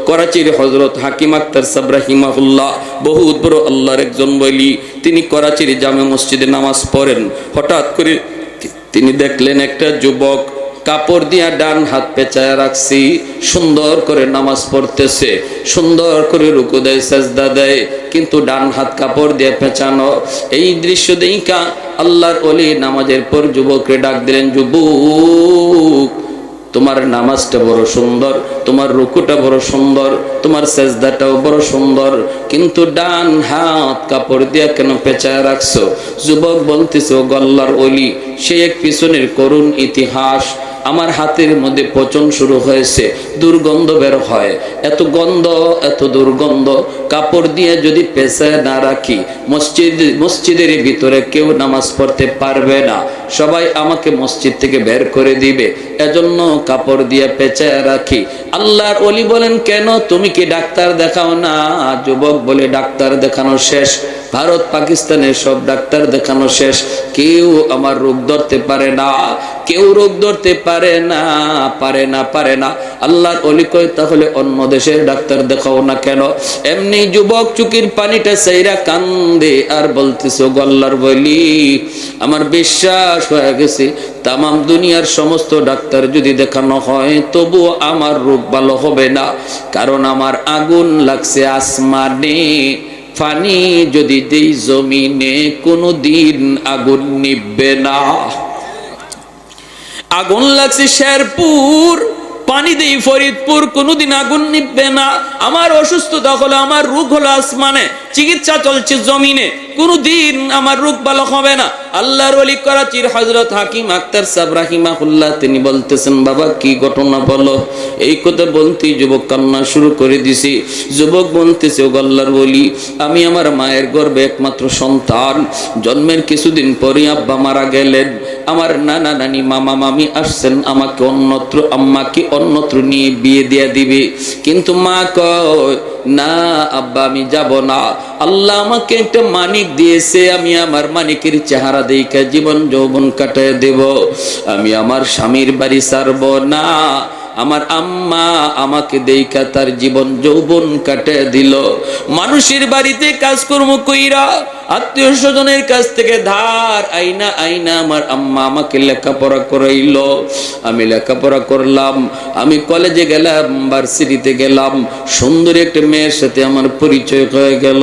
করাচির হযরত হাকিম আক্তার সাহেব রাহিমাহুল্লাহ বহুত বড় আল্লাহর একজন ওলি, তিনি করাচির জামে মসজিদে নামাজ পড়েন। হঠাৎ করে তিনি দেখলেন একটা যুবক কাপড় দিয়া ডান হাত পেঁচায় রাখছি, সুন্দর করে নামাজ পড়তেছে, সুন্দর করে রুকু দেয়, সাজদা দেয়, কিন্তু ডান হাত কাপড় দিয়ে পেঁচানো। এই দৃশ্য দেখা আল্লাহর ওলি নামাজের পর যুবককে ডাক দিলেন, যুবক, তোমার নামাজটা বড় সুন্দর, তোমার রুকুটা বড় সুন্দর, তোমার সাজদাটাও বড় সুন্দর, কিন্তু ডান হাত কাপড় দিয়া কেন পেঁচায় রাখছো? যুবক বলতেছে, ও আল্লাহর ওলি, সে এক পিছনের করুণ ইতিহাস। আমার হাতের মধ্যে পচন শুরু হয়েছে, দুর্গন্ধ বের হয়, এত গন্ধ, এত দুর্গন্ধ, কাপড় দিয়ে যদি পেঁচায় না রাখি মসজিদের ভিতরে কেউ নামাজ পড়তে পারবে না, সবাই আমাকে মসজিদ থেকে বের করে দিবে, এজন্য কাপড় দিয়ে পেঁচায় রাখি। আল্লাহর ওলি বলেন, কেন, তুমি কি ডাক্তার দেখাও না? যুবক বলে, ডাক্তার দেখানো শেষ, ভারত পাকিস্তানের সব ডাক্তার দেখানো শেষ, কেউ আমার রোগ ধরতে পারে না, কেউ রোগ ধরতে পারে না, পারে না, পারে না। আল্লাহর ওলি কয়, তাহলে অন্য দেশের ডাক্তার দেখাও না কেন? এমনি যুবক চুকির পানিটা চাইরা কান্দে আর বলতেছে, ও আল্লাহর ওলি, আমার বিশ্বাস হয়ে গেছে তামাম দুনিয়ার সমস্ত ডাক্তার যদি দেখানো হয় তবু আমার রোগ ভালো হবে না, কারণ আমার আগুন লাগছে আসমানে, পানি যদি দেই জমিনে কোনো দিন আগুন নিভবে না। আগুন লাগছে শেরপুর, পানি দেই ফরিদপুর, কোনোদিন আগুন নিভবে না। আমার অসুস্থতা হলো, আমার রোগ হলো আসমানে, চিকিৎসা চলছে জমিনে, কোনোদিন আমার রোগ ভালো হবে না। আল্লাহর ওলি করাচির হযরত হাকিম আক্তার সাহেব রাহিমাহুল্লাহ তিনি বলতেছেন, বাবা কি ঘটনা বলো। এই কথা বলতেই যুবক কান্না শুরু করে দিছি। যুবক বলতেছে, ও আল্লাহর ওলি, আমি আমার মায়ের গর্ভে একমাত্র সন্তান, জন্মের কিছুদিন পরই আব্বা মারা গেলেন, আমার নানা নানি মামা মামি আসছেন আমাকে অন্যত্র, আম্মাকে অন্যত্র নিয়ে বিয়ে দিয়ে দিবে, কিন্তু মা কয় না আব্বা আমি যাব না, আল্লাহ আমাকে একটা মানিক দিয়েছে, আমি আমার মানিকের চেহারা দেখে জীবন যৌবন কাটায় দেব, আমি আমার স্বামীর বাড়ি ছাড়ব না। আমার আম্মা আমাকে দেখা তার জীবন যৌবন কাটে দিল, মানুষের বাড়িতে কাজকর্ম কইরা আত্মীয় স্বজনের কাছ থেকে ধার আইনা আইনা আমার আম্মা আমাকে লেখাপড়া করাইলো। আমি লেখাপড়া করলাম, আমি কলেজে গেলাম, ভার্সিটিতে গেলাম, সুন্দরী একটা মেয়ের সাথে আমার পরিচয় হয়ে গেল।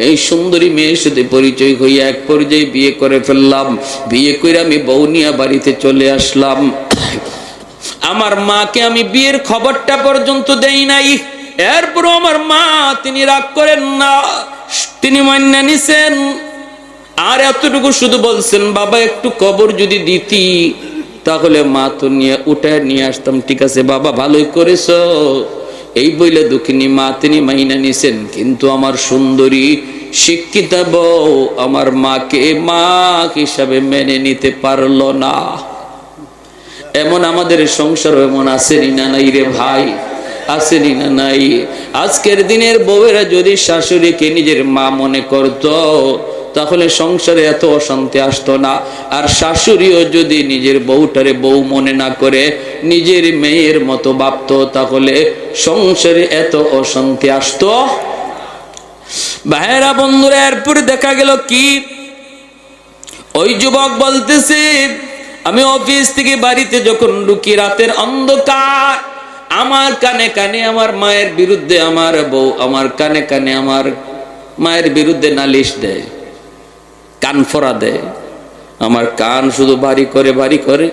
এই সুন্দরী মেয়ের সাথে পরিচয় হইয়া এক পর্যায়ে বিয়ে করে ফেললাম। বিয়ে করে আমি বউ নিয়ে বাড়িতে চলে আসলাম। আমার মাকে আমি বিয়ের খবরটা পর্যন্ত দেই নাই। এরপরও আমার মা তিনি রাগ করেন না, তিনি মান্য নিছেন। আর এতটুকু শুধু বলছেন, বাবা একটু কবর যদি দিতি তাহলে মা তো উঠায় নিয়ে আসতাম। ঠিক আছে বাবা, ভালোই করেছো, এই বইলে দুঃখিনী মা তিনি মাইনা নিছেন। কিন্তু আমার সুন্দরী শিক্ষিতা বউ আমার মাকে মা হিসাবে মেনে নিতে পারলো না। এমন আমাদের সংসার এমন আসেনি না নাই রে ভাই, আসেনি না নাই? আজকের দিনের বউয়েরা যদি শাশুড়িকে নিজের মা মনে করত তাহলে সংসারে এত অশান্তি আসতো না। আর শাশুড়িও যদি নিজের বউটারে বউ মনে না করে নিজের মেয়ের মতো ভাবতো তাহলে সংসারে এত অশান্তি আসতো। ভাইরা বন্ধুরা, এরপরে দেখা গেল কি, ওই যুবক বলতেছে, আমি অফিস থেকে বাড়িতে যখন ঢুকি রাতের অন্ধকার, আমার কানে কানে আমার মায়ের বিরুদ্ধে আমার বউ আমার কানে কানে আমার মায়ের বিরুদ্ধে নালিশ দেয়, কান ফোড়া দেয়। আমার কান শুধু বাড়ি করে বাড়ি করে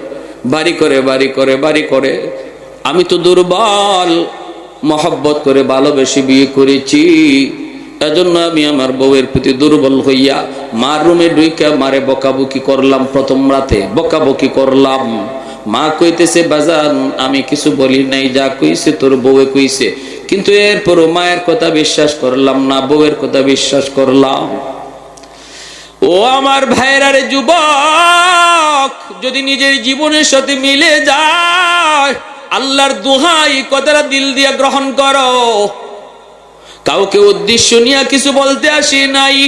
বাড়ি করে বাড়ি করে বাড়ি করে। আমি তো দুর্বল, মহব্বত করে ভালোবেসে বিয়ে করেছি, এজন্য আমি আমার বউয়ের প্রতি দুর্বল হইয়া মার রুমে ঢুইকা মারে বকাবকি করলাম। প্রথম রাতে বকাবকি করলাম। মা কইতেছে, বাজান আমি কিছু বলি নাই, যা কইছে তোর বউয়ে কইছে। কিন্তু এরপরও মায়ের কথা বিশ্বাস করলাম না, বউয়ের কথা বিশ্বাস করলাম। ও আমার ভাইরারে যুবক, যদি নিজের জীবনের সাথে মিলে যায়, আল্লাহর দোহাই কথাটা দিল দিয়া গ্রহণ করো। কাউকে উদ্দেশ্য নিয়ে কিছু বলতে আসি নাই,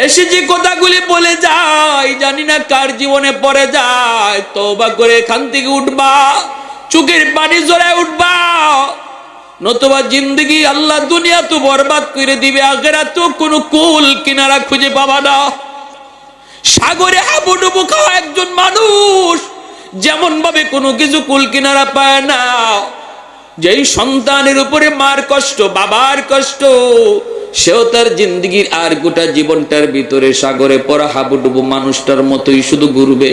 এসে যে কথাগুলি বলে যায় জানি না কার জীবনে পড়ে যায়। তওবা করে এখান থেকে উঠবা, চোখের পানি জড়ায় উঠবা, নতুবা জিন্দগি আল্লাহ দুনিয়া তো বরবাদ করে দিবে, আখিরাত তো কোনো কুল কিনারা খুঁজে পাবা না। সাগরে হাবুডুবু খাওয়া একজন মানুষ যেমন ভাবে কোনো কিছু কুল কিনারা পায় না, যেই সন্তানের উপরে মার কষ্ট, বাবার কষ্ট, সেও তার জিন্দগির আর গোটা জীবনটার ভিতরে সাগরে পড়া হাবুডুবু মানুষটার মতোই শুধু ঘুরবে,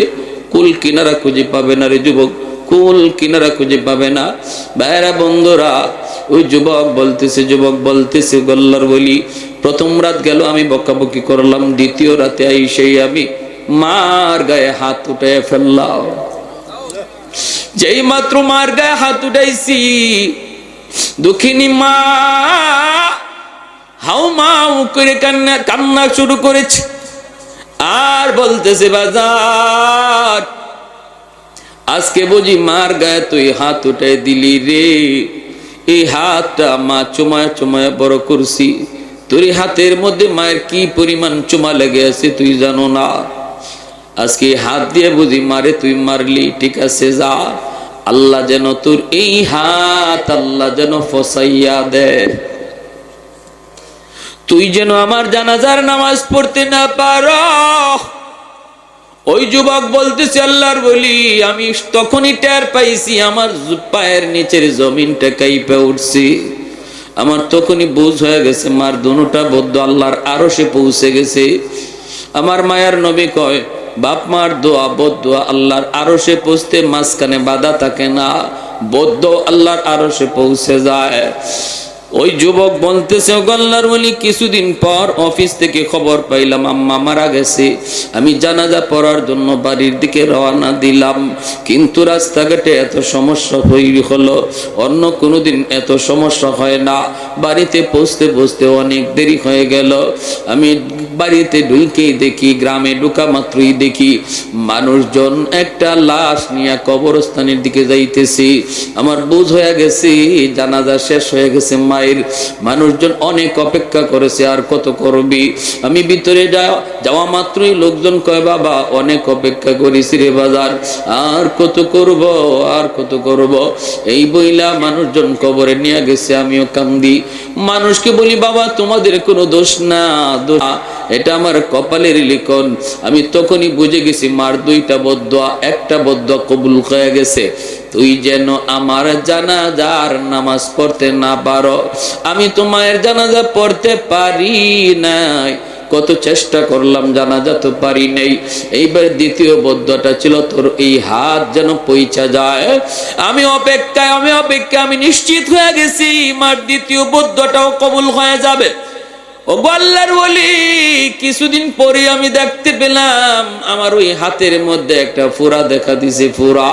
কুল কিনারা খুঁজে পাবে না রে যুবক, কুল কিনারা খুঁজে পাবে না। ভাইরা বন্ধুরা, ওই যুবক বলতেছে গল্লার বলি, প্রথম রাত গেল আমি বকাবকি করলাম, দ্বিতীয় রাতে আইসেই আমি মার গায়ে হাত উঠে ফেললাম। যেই মাত্র মার গায়ে হাত উঠাইছি, দুঃখিনী মা হাউ মাউ করে কান্না শুরু করেছে। আর বলতেছে, বাজার আজকে বুঝি মার গায়ে তুই হাত উঠাই দিলি রে। এই হাতটা মা চুমায় চুমায় বড় করছি, তোর হাতের মধ্যে মায়ের কি পরিমাণ চুমা লেগে আছে তুই জানো না। আজকে হাত দিয়ে বুঝি মারে তুই মারলি, ঠিক আছে যা, আল্লাহ যেন তোর এই হাত আল্লাহ যেন ফসাইয়া দে, তুই যেন আমার জানাজার নামাজ পড়তে না পারো। ওই যুবক বলতেছে, আল্লাহর বলি আমি তখনই টের পাইছি আমার পায়ের নিচের জমিনটা কাইপে উঠছি। আমার তখনই বুঝ হয়ে গেছে মার দুনুটা বদ্ধ আল্লাহর আরশে পৌঁছে গেছে। আমার মায়ার নবী কয়, বাপ মার দোয়া বদদোয়া আল্লাহর আরশে পৌঁছতে মাঝখানে বাধা থাকে না, বদ্ধ আল্লাহর আরশে পৌঁছে যায়। ওই যুবক বলতেছে, আল্লাহর ওলি কিছুদিন পর অফিস থেকে খবর পাইলাম আম্মা মারা গেছে। আমি জানাজা পড়ার জন্য বাড়ির দিকে রওনা দিলাম, কিন্তু রাস্তাঘাটে এত সমস্যা হলো, অন্য কোনোদিন এত সমস্যা হয় না। বাড়িতে পৌঁছতে পৌঁছতে অনেক দেরি হয়ে গেল। আমি বাড়িতে ঢুকেই দেখি, গ্রামে ঢুকা মাত্রই দেখি মানুষজন একটা লাশ নিয়ে কবরস্থানের দিকে যাইতেছি। আমার বুঝ হয়ে গেছে জানাজা শেষ হয়ে গেছে মায়ের। মানুষজন অনেক অপেক্ষা করেছে, আর কত করবি। আমি ভিতরে যাওয়া মাত্রই লোকজন কয়, বাবা অনেক অপেক্ষা করেছি রে বাজার, আর কত করব আর কত করব। এই বইলা মানুষজন কবরে নিয়ে গেছে, আমিও কান্দি। মানুষকে বলি, বাবা তোমাদের কোনো দোষ না, এটা আমার কপালের লিখন। আমি তখনই বুঝে গেছি মার দুইটা বদদোয়া, একটা বদদোয়া কবুল হয়ে গেছে। তুই যেন আমার জানাজার নামাজ পড়তে না পারো। আমি তো মায়ের জানাজা পড়তে পারি নাই, কত চেষ্টা করলাম, জানাজা তো পারি নাই। এইবার দ্বিতীয় বদদোয়াটা ছিল তোর এই হাত যেন পৌঁছা যায়। আমি অপেক্ষায় আমি নিশ্চিত হয়ে গেছি মার দ্বিতীয় বদদোয়াটাও কবুল হয়ে যাবে। ও আল্লাহর ওলি, কিছুদিন পরে আমি দেখতে পেলাম আমার ওই হাতের মধ্যে একটা ফোড়া দেখা দিছে। ফোড়া,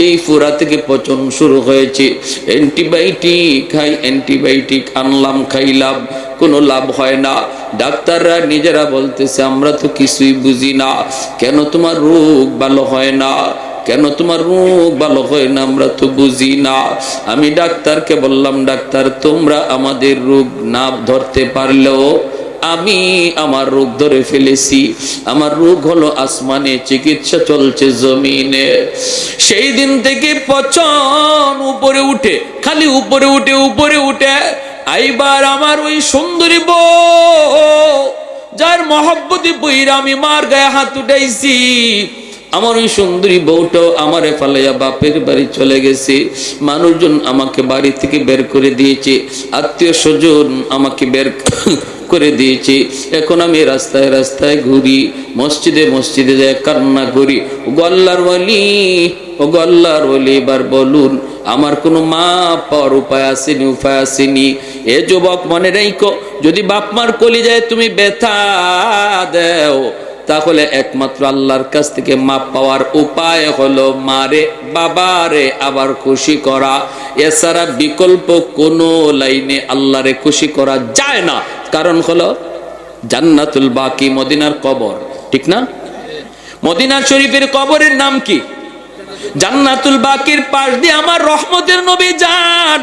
এই ফোড়া থেকে পচন শুরু হয়েছে। অ্যান্টিবায়োটিক খাই, অ্যান্টিবায়োটিক আনলাম, খাইলাম, কোনো লাভ হয় না। ডাক্তাররা নিজেরা বলতেছে আমরা তো কিছুই বুঝি না, কেন তোমার রোগ ভালো হয় না, কেন তোমার রোগ ভালো হয় না, আমরা তো বুঝি না। আমি ডাক্তারকে বললাম, ডাক্তার তোমরা আমাদের রোগ না ধরতে পারলেও আমি আমার রোগ ধরে ফেলেছি। আমার রোগ হলো আসমানে, চিকিৎসা চলছে জমিনে। সেই দিন থেকে পচন উপরে উঠে, খালি উপরে উঠে। এইবার আমার ওই সুন্দরী বউ, যার মহব্বতি বইরা আমি মার গায়ে হাত উঠাইছি, আমার ওই সুন্দরী বউটাও আমারে ফালাইয়া বাপের বাড়ি চলে গেছে। মানুষজন আমাকে বাড়ি থেকে বের করে দিয়েছে, আত্মীয় স্বজন আমাকে বের করে দিয়েছে। এখন আমি রাস্তায় রাস্তায় ঘুরি, মসজিদে যায় কান্না করি। ও আল্লাহর ওলি, এবার বলুন আমার কোনো মা পাওয়ার উপায় আসেনি? এ যুবক মনে রাখো, যদি বাপ মার কলিজায় তুমি ব্যথা দাও, তাহলে একমাত্র আল্লাহর কাছ থেকে মাপ পাওয়ার উপায় হলো মারে বাবারে আবার খুশি করা। এছাড়া বিকল্প কোনো লাইনে আল্লাহরে খুশি করা যায় না। কারণ হলো জান্নাতুল বাকি, মদিনার কবর, ঠিক না? মদিনা শরীফের কবরের নাম কি? জান্নাতুল বাকির পাশ দিয়ে আমার রহমতের নবী যান।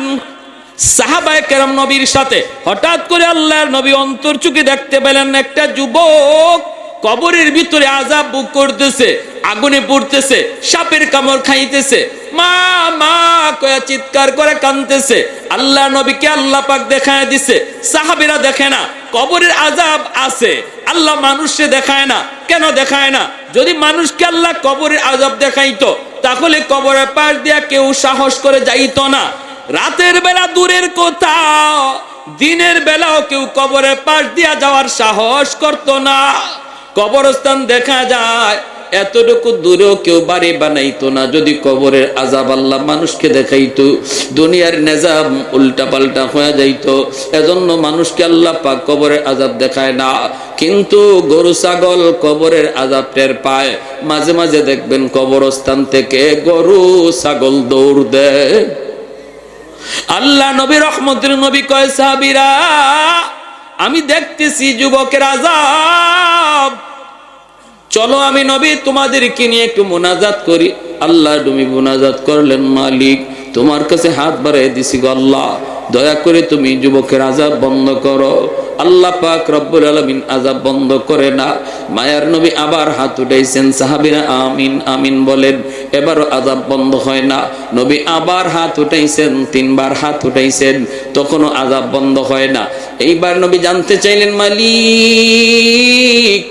সাহাবায়ে কেরাম নবীর সাথে হঠাৎ করে আল্লাহর নবী অন্তর চোখে দেখতে পেলেন একটা যুবক কবরের ভিতরে আযাব ভোগ করতেছে, আগুনে পড়তেছে, সাপের কামড় খাইতেছে। মা মা কয়া চিৎকার করে কাঁদতেছে। আল্লাহ নবীকে আল্লাহ পাক দেখায় দিছে, সাহাবীরা দেখে না। কবরের আযাব আছে, আল্লাহ মানুষকে দেখায় না। কেন দেখায় না? যদি মানুষকে আল্লাহ কবরের আযাব দেখাইতো, তাহলে কবরের পাশ দিয়া কেউ সাহস করে যাইতো না। রাতের বেলা দূরের কথা, দিনের বেলাও কেউ কবরের পাশ দিয়া যাওয়ার সাহস করতো না। কবরস্থান দেখা যায়, এতটুকু দূরেও কেউ বাড়ি বানাইতো না যদি কবরের আযাব আল্লাহ মানুষকে দেখাইতো। দুনিয়ার নিজাম উল্টা পাল্টা হয়ে যাইতো। এজন্য মানুষকে আল্লাহ পাক কবরের আযাব দেখায় না। কিন্তু গরু ছাগল কবরের আযাব টের পায়। মাঝে মাঝে দেখবেন কবরস্থান থেকে গরু ছাগল দৌড় দেয়। আল্লাহ নবী রহমতের নবী কয়, সাহাবীরা আমি দেখতেছি যুবকের আযাব, চলো আমি নবী তোমাদেরকে নিয়ে একটু মুনাজাত করি। আল্লাহ নবী মুনাজাত করলেন, মালিক তোমার কাছে হাত বাড়াই দিছি গো আল্লাহ, দয়া করে তুমি যুবকের আযাব বন্ধ করো। আল্লাহ পাক রব্বুল আলামিন আযাব বন্ধ করে না। মায়ার নবী আবার হাত উঠাইছেন, সাহাবীরা আমিন আমিন বলেন। এবারও আযাব বন্ধ হয় না। নবী আবার হাত উঠাইছেন, 3 বার হাত উঠাইছেন, তখনও আযাব বন্ধ হয় না। এইবার নবী জানতে চাইলেন, মালিক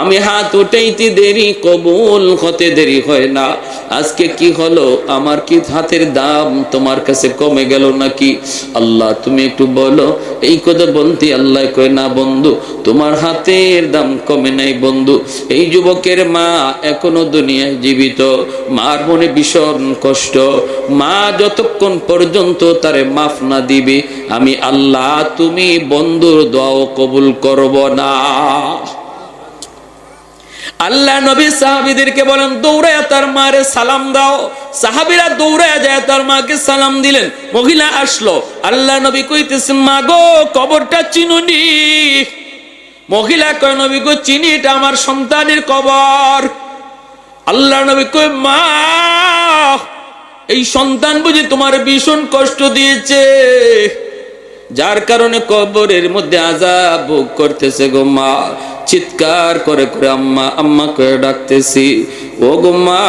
আমি হাত উঠাইতে দেরি, কবুল হতে দেরি হয় না, আজকে কি হলো? আমার কি হাতের দাম তোমার কাছে কমে গেল নাকি? আল্লাহ তুমি একটু বলো। এই কথা বলতে আল্লাহ কয়, না বন্ধু, তোমার হাতের দাম কমে নাই বন্ধু। এই যুবকের মা এখনো দুনিয়ায় জীবিত, মার মনে ভীষণ কষ্ট। মা যতক্ষণ পর্যন্ত তারে মাফ না দিবে, আমি আল্লাহ তুমি বন্ধুর দোয়াও কবুল করব না। আল্লাহ নবী সাহাবীদেরকে বলেন, দৌড়ায় তার মারে সালাম দাও। সাহাবীরা দৌড়ায় যায় তার মাকে সালাম দিলেন। মহিলা আসলো, আল্লাহ নবী কইতেছেন, মা গো কবরটা চিনুনি? মহিলা কয়, নবী গো চিনি, এটা আমার সন্তানের কবর। আল্লাহ নবী কয়, মা এই সন্তান বুঝি তোমার ভীষণ কষ্ট দিয়েছে, যার কারণে কবরের মধ্যে আযাব ভোগ করতেছে গো মা। চিৎকার করে করে আম্মা আম্মা করে ডাকতেছি। ও গো মা,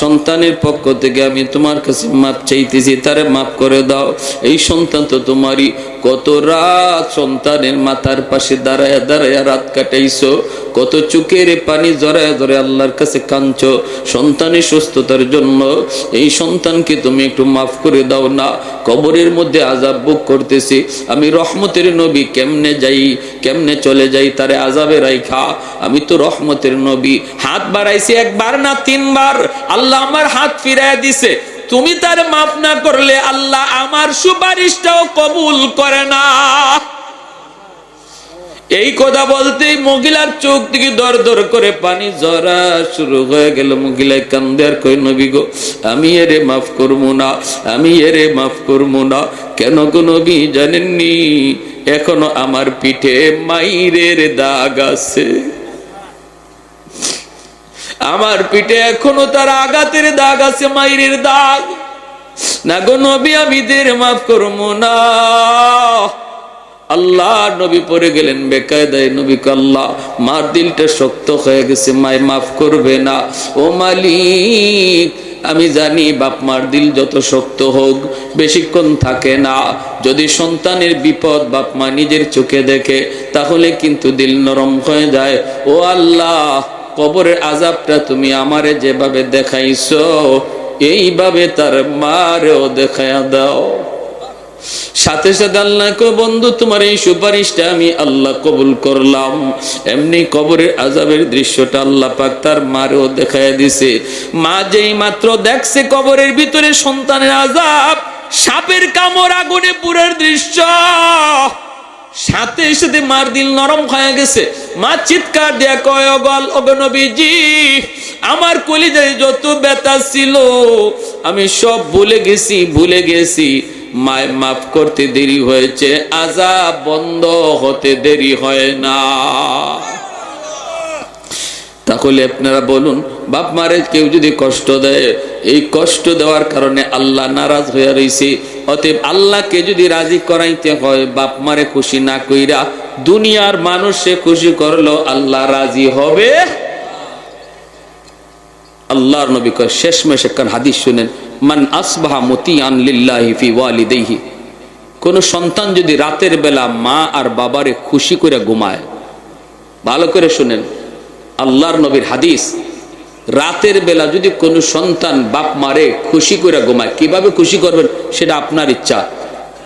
সন্তানের পক্ষ থেকে আমি তোমার কাছে মাপ চাইতেছি, তারে মাফ করে দাও। এই সন্তান তো তোমারই, কত রাত সন্তানের মাথার পাশে দাঁড়ায় দাঁড়ায় রাত কাটাইছো, কত চোখের পানি জড়ায় ধরে আল্লাহর কাছে কাঁদছো সন্তানের সুস্থতার জন্য। এই সন্তানকে তুমি একটু মাফ করে দাও না, কবরের মধ্যে আযাব ভোগ করতেছি আমি। রহমতের নবী কেমনে যাই, কেমনে চলে যাই তারে আযাবে রাইখা? আমি তো রহমতের নবী। হাত বাড়াইছি একবার না তিনবার, আল্লাহ আমার হাত ফিরাইয়া দিছে। তুমি তার মাফ না করলে আল্লাহ আমার সুপারিশটাও কবুল করে না। এই কথা বলতেই মহিলার চোখ থেকে দর দর করে পানি ঝরা শুরু হয়ে গেল। মহিলায় কান্দে আর কই, নবী গো, আমি এরে মাফ করবো না, আমি এরে মাফ করবো না। কেন গো নবী জানেননি? এখনো আমার পিঠে মাইরের দাগ আছে, আমার পিঠে এখনো তার আঘাতের দাগ আছে, মাইরের দাগ। না গো নবী, আমি দের মাফ করবো না। আল্লাহ নবী পড়ে গেলেন বেকায়দায়। নবী আল্লাহ, মার দিলটা শক্ত হয়ে গেছে, মায় মাফ করবে না। ও মালিক, আমি জানি বাপ মার দিল যত শক্ত হোক বেশিক্ষণ থাকে না। যদি সন্তানের বিপদ বাপ মা নিজের চোখে দেখে তাহলে কিন্তু দিল নরম হয়ে যায়। ও আল্লাহ, কবরের আযাবটা তুমি আমারে যেভাবে দেখাইছো এইভাবে তার মারেও দেখায়া দাও। সাথে সাথে আল্লাহ কয়, বন্ধু তোমার এই সুপারিশটা আমি আল্লাহ কবুল করলাম। এমনি কবরের আযাবের দৃশ্যটা আল্লাহ পাক তার মারেও দেখায় দিছে। মা যেই মাত্র দেখছে কবরের ভিতরে সন্তানের আযাব, সাপের কামড়, আগুনে পুরের দৃশ্য, সাথে সাথে মার দিল নরম হয়ে গেছে। মা চিৎকার দেয়া কয়, ওগো নবীজি, আমার কলিজায় যত ব্যথা ছিল আমি সব ভুলে গেছি। মায় মাফ করতে দেরি হয়েছে, আযাব বন্ধ হতে দেরি হয় না। তাহলে আপনারা বলুন, বাপ মারে কেউ যদি কষ্ট দেয়, এই কষ্ট দেওয়ার কারণে আল্লাহ নারাজ হয়ে রয়েছে। অতএব আল্লাহকে যদি রাজি করাইতে হয়, বাপ মারে খুশি না কইরা দুনিয়ার মানুষে খুশি করলো আল্লাহ রাজি হবে। আল্লাহর নবী কয়, শেষমেশ একখান হাদিস শুনেন, মান আসবাহা মুতিআন লিল্লাহি ফি ওয়ালিদাইহি। কোন সন্তান যদি রাতের বেলা মা আর বাবারে খুশি করে ঘুমায়, ভালো করে শুনেন, আল্লাহর নবীর হাদিস, রাতের বেলা যদি কোন সন্তান বাপ মারে খুশি করে ঘুমায়, কিভাবে খুশি করবেন সেটা আপনার ইচ্ছা,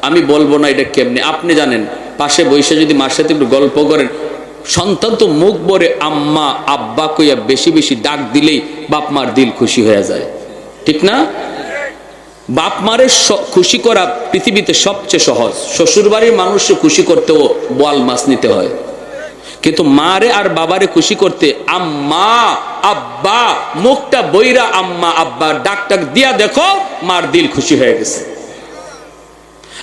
আমি বলবো না এটা কেমনে, আপনি জানেন। পাশে বসে যদি মার সাথে একটু গল্প করেন, সন্তান তো মুখ ভরে আম্মা আব্বা কইয়া বেশি বেশি ডাক দিলেই বাপ মার দিল খুশি হয়ে যায়, ঠিক না? বাপ মারে খুশি করা পৃথিবীতে সবচেয়ে সহজ। শ্বশুর বাড়ির মানুষকে খুশি করতেও বোয়াল মাছ নিতে হয়, কিন্তু মারে আর বাবারে খুশি করতে আম্মা আব্বা, মুখটা বইরা আম্মা আব্বা ডাক দিয়া দেখো মার দিল খুশি হয়ে গেছে।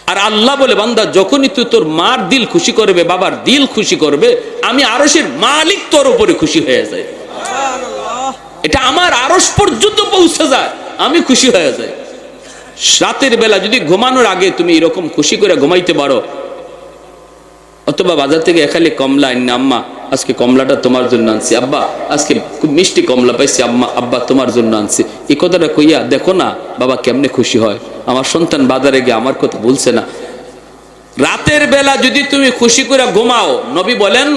আর আল্লাহ বলে, বান্দা যখনই তুই তোর মার দিল খুশি করবে, বাবার দিল খুশি করবে, আমি আরশের মালিক তোর উপরে খুশি হয়ে যায়। এটা আমার আরশ পর্যন্ত পৌঁছে যায়, আমি খুশি হয়ে যাই। রাতের বেলা যদি ঘুমানোর আগে তুমি এরকম খুশি করে ঘুমাইতে পারো, অথবা বাজার থেকে এখানে কমলা আনি, আম্মা আজকে কমলাটা তোমার জন্য আনছি, আব্বা আজকে খুব মিষ্টি কমলা পাইছি, আম্মা আব্বা তোমার জন্য আনছি, এই কথাটা কইয়া দেখো না বাবা কেমনে খুশি হয়, আমার সন্তান বাজারে গিয়ে আমার কথা বলছে না। রাতের বেলা যদি তুমি খুশি করে ঘুমাও, নবী বলেন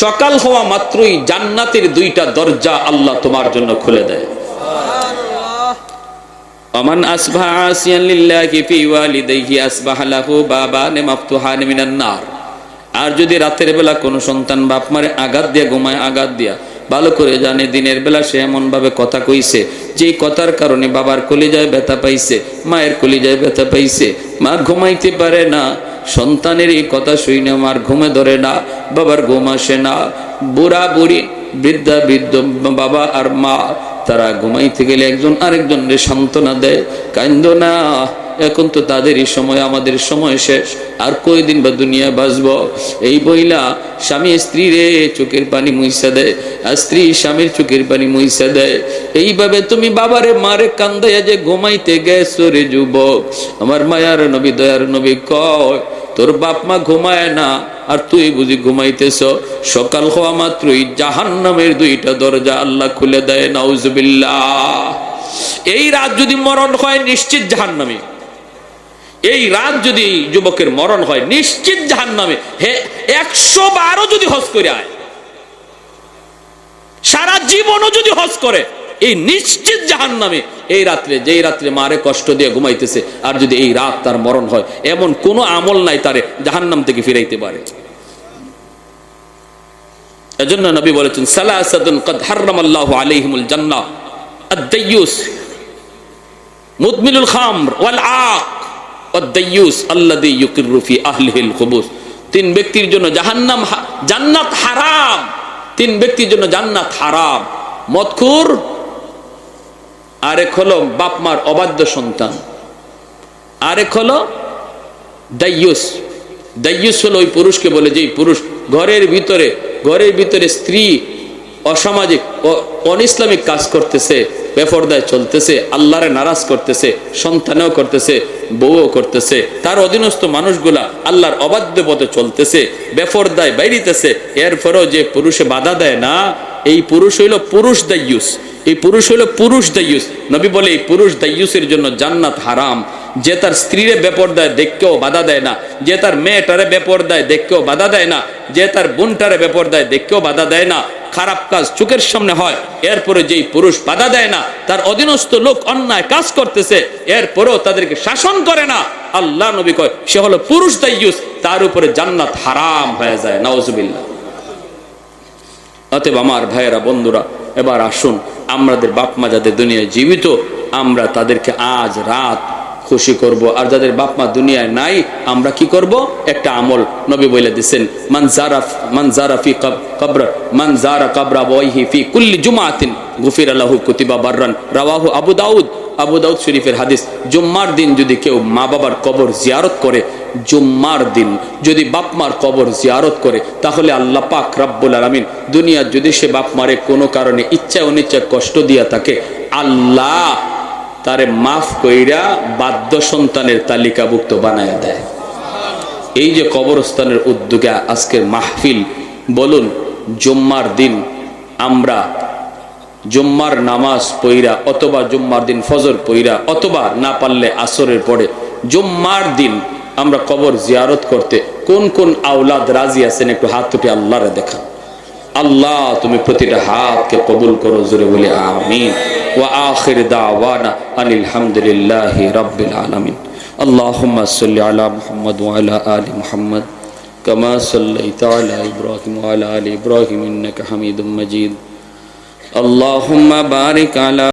সকাল হওয়া মাত্রই জান্নাতের দুইটা দরজা আল্লাহ তোমার জন্য খুলে দেয়। আমান আসবাহা আসিয়ান লিল্লাহি ফি ওয়ালিদাইহি আসবাহা লাহু বাবান মাফতুহান মিনান নার। আর যদি রাতের বেলা কোনো সন্তান বাপ মারে আঘাত দিয়া ঘুমায়, আঘাত দিয়া, ভালো করে জানে দিনের বেলা সে এমন ভাবে কথা কইছে যে কথার কারণে বাবার কলিজায় ব্যথা পাইছে, মায়ের কলিজায় ব্যথা পাইছে, মা ঘুমাইতে পারে না, সন্তানের এই কথা শুনে মার ঘুমে ধরে না, বাবার ঘুম আসে না, বুড়া বুড়ি বৃদ্ধা বৃদ্ধ বাবা আর মা তারা ঘুমাইতে গেলে একজন আরেকজনের সান্ত্বনা দেয়, কান্দো না, এখন তো তাদেরই সময়, আমাদের সময় শেষ, আর কয়দিন বা দুনিয়া বাঁচবো। এই বইলা স্বামী স্ত্রীরে চোখের পানি মুইসা দেয়, আর স্ত্রী স্বামীর চোখের পানি মুইসা দেয়। এইভাবে তুমি বাবারে মারে কান্দাইয়া যে ঘুমাইতে গেছো রে যুবক, আমার মায়ার নবী দয়ার নবী কয় তোর বাপ মা ঘুমায় না, আর তুই বুঝি ঘুমাইতেছ। সকাল হওয়া মাত্রই জাহান্নামের দুইটা দরজা আল্লাহ খুলে দেয়, নাউজুবিল্লাহ। এই রাত যদি মরণ হয় নিশ্চিত জাহান্নামে। এই রাত যদি যুবকের মরণ হয় নিশ্চিত জাহান্নামে। হে 100 বারও যদি হজ করে আয়, সারা জীবনও যদি হজ করে, এই নিশ্চিত জাহান্নামে। এই রাত্রে, যেই রাত্রে মারে কষ্ট দিয়ে ঘুমাইতেছে, আর যদি এই রাত তার মরণ হয়, এমন কোন আমল নাই তারে জাহান্নাম থেকে ফিরাইতে পারে। এজন্য নবী বলেছেন, সালাসাতুন কদ হারামাল্লাহু আলাইহিমুল জান্নাহ, আদ-দাইয়ুস মুদমিনুল খামর ওয়াল আক ওয়াদ-দাইয়ুস আল্লাযী ইউকিররু ফি আহলিহিল খুবুস। 3 ব্যক্তির জন্য জাহান্নাম, জান্নাত হারাম। 3 ব্যক্তির জন্য জান্নাত হারাম। মদখুর, আরেক হলো বাপ মার অবাধ্য সন্তান, আরেক হলো দাইয়ুস। দাইয়ুস হলো ওই পুরুষকে বলে যেই পুরুষ ঘরের ভিতরে স্ত্রী অসামাজিক অনইসলামিক কাজ করতেছে, বেপরদায় চলতেছে, আল্লাহরে নারাজ করতেছে, সন্তানেও করতেছে, বউও করতেছে, তার অধীনস্থ মানুষগুলা আল্লাহর অবাধ্য পথে চলতেছে, বেপরদায় বাইরিতেছে, এরপরেও যে পুরুষে বাধা দেয় না, এই পুরুষ হইল পুরুষ দাইয়ুস। এই পুরুষ হইল পুরুষ দাইয়ুস। নবী বলে এই পুরুষ দাইয়ুসের জন্য জান্নাত হারাম। যে তার স্ত্রীরে বেপরদায় দেখকেও বাধা দেয় না, যে তার মেয়েটারে বেপরদায় দেখকেও বাধা দেয় না, যে তার বোনটারে বেপরদায় দেখকেও বাধা দেয় না, খারাপ কাজ চোখের সামনে হয়, এরপরে যেই পুরুষ বাধা দেয় না, তার অধীনস্থ লোক অন্যায় কাজ করতেছে, এরপরেও তাদেরকে শাসন করে না, আল্লাহ নবী কয় সে হলো পুরুষ দাইয়ুস, তার উপরে জান্নাত হারাম হয়ে যায়, নাউজুবিল্লাহ। অতএব আমার ভাইয়েরা, বন্ধুরা, এবার আসুন আমাদের বাপ মা যাদের দুনিয়ায় জীবিত, আমরা তাদেরকে আজ রাত খুশি করব। আর যাদের বাপ মা দুনিয়ায় নাই, আমরা কি করব? একটা আমল নবী বলে দিয়েছেন, মান যারা ফি কবর মান যারা কবর আবাইহি ফি কুল্লি জুমাতিন গুফিরা লাহু কুতিবা বাররান, রাওয়াহু আবু দাউদ শরীফের হাদিস। জুম্মার দিন যদি কেউ মা বাবার কবর জিয়ারত করে, জুম্মার দিন যদি বাপ মার কবর জিয়ারত করে, তাহলে আল্লাহ পাক রব্বুল আলামিন দুনিয়ার যদি সে বাপ মারে কোনো কারণে ইচ্ছা অনিচ্ছায় কষ্ট দিয়া থাকে, আল্লাহ তারে মাফ কইরা বাধ্য সন্তানের তালিকাভুক্ত বানায়া দেয়। এই যে কবরস্থানের উদ্যোগে আজকের মাহফিল, বলুন জুম্মার দিন আমরা জুম্মার নামাজ পইরা, অথবা জুম্মার দিন ফজর পইরা, অথবা না পারলে আসরের পরে জুম্মার দিন আমরা কবর জিয়ারত করতে কোন কোন আওলাদ রাজি আছেন? একটু হাত তুলে আল্লাহরে দেখা। আল্লাহ তুমি প্রতিটা হাতকে কবুল করো, জোরে বলি আমিন। ওয়া আখির দাওয়ানা আনিল হামদুলিল্লাহি রাব্বিল আলামিন। আল্লাহুম্মা সাল্লি আলা মুহাম্মদ ওয়া আলা আলি মুহাম্মদ কামা সাল্লাইতা আলা ইব্রাহিম ওয়া আলা আলি ইব্রাহিম ইন্নাকা হামিদুম মাজিদ। আল্লাহুম্মা বারিক আলা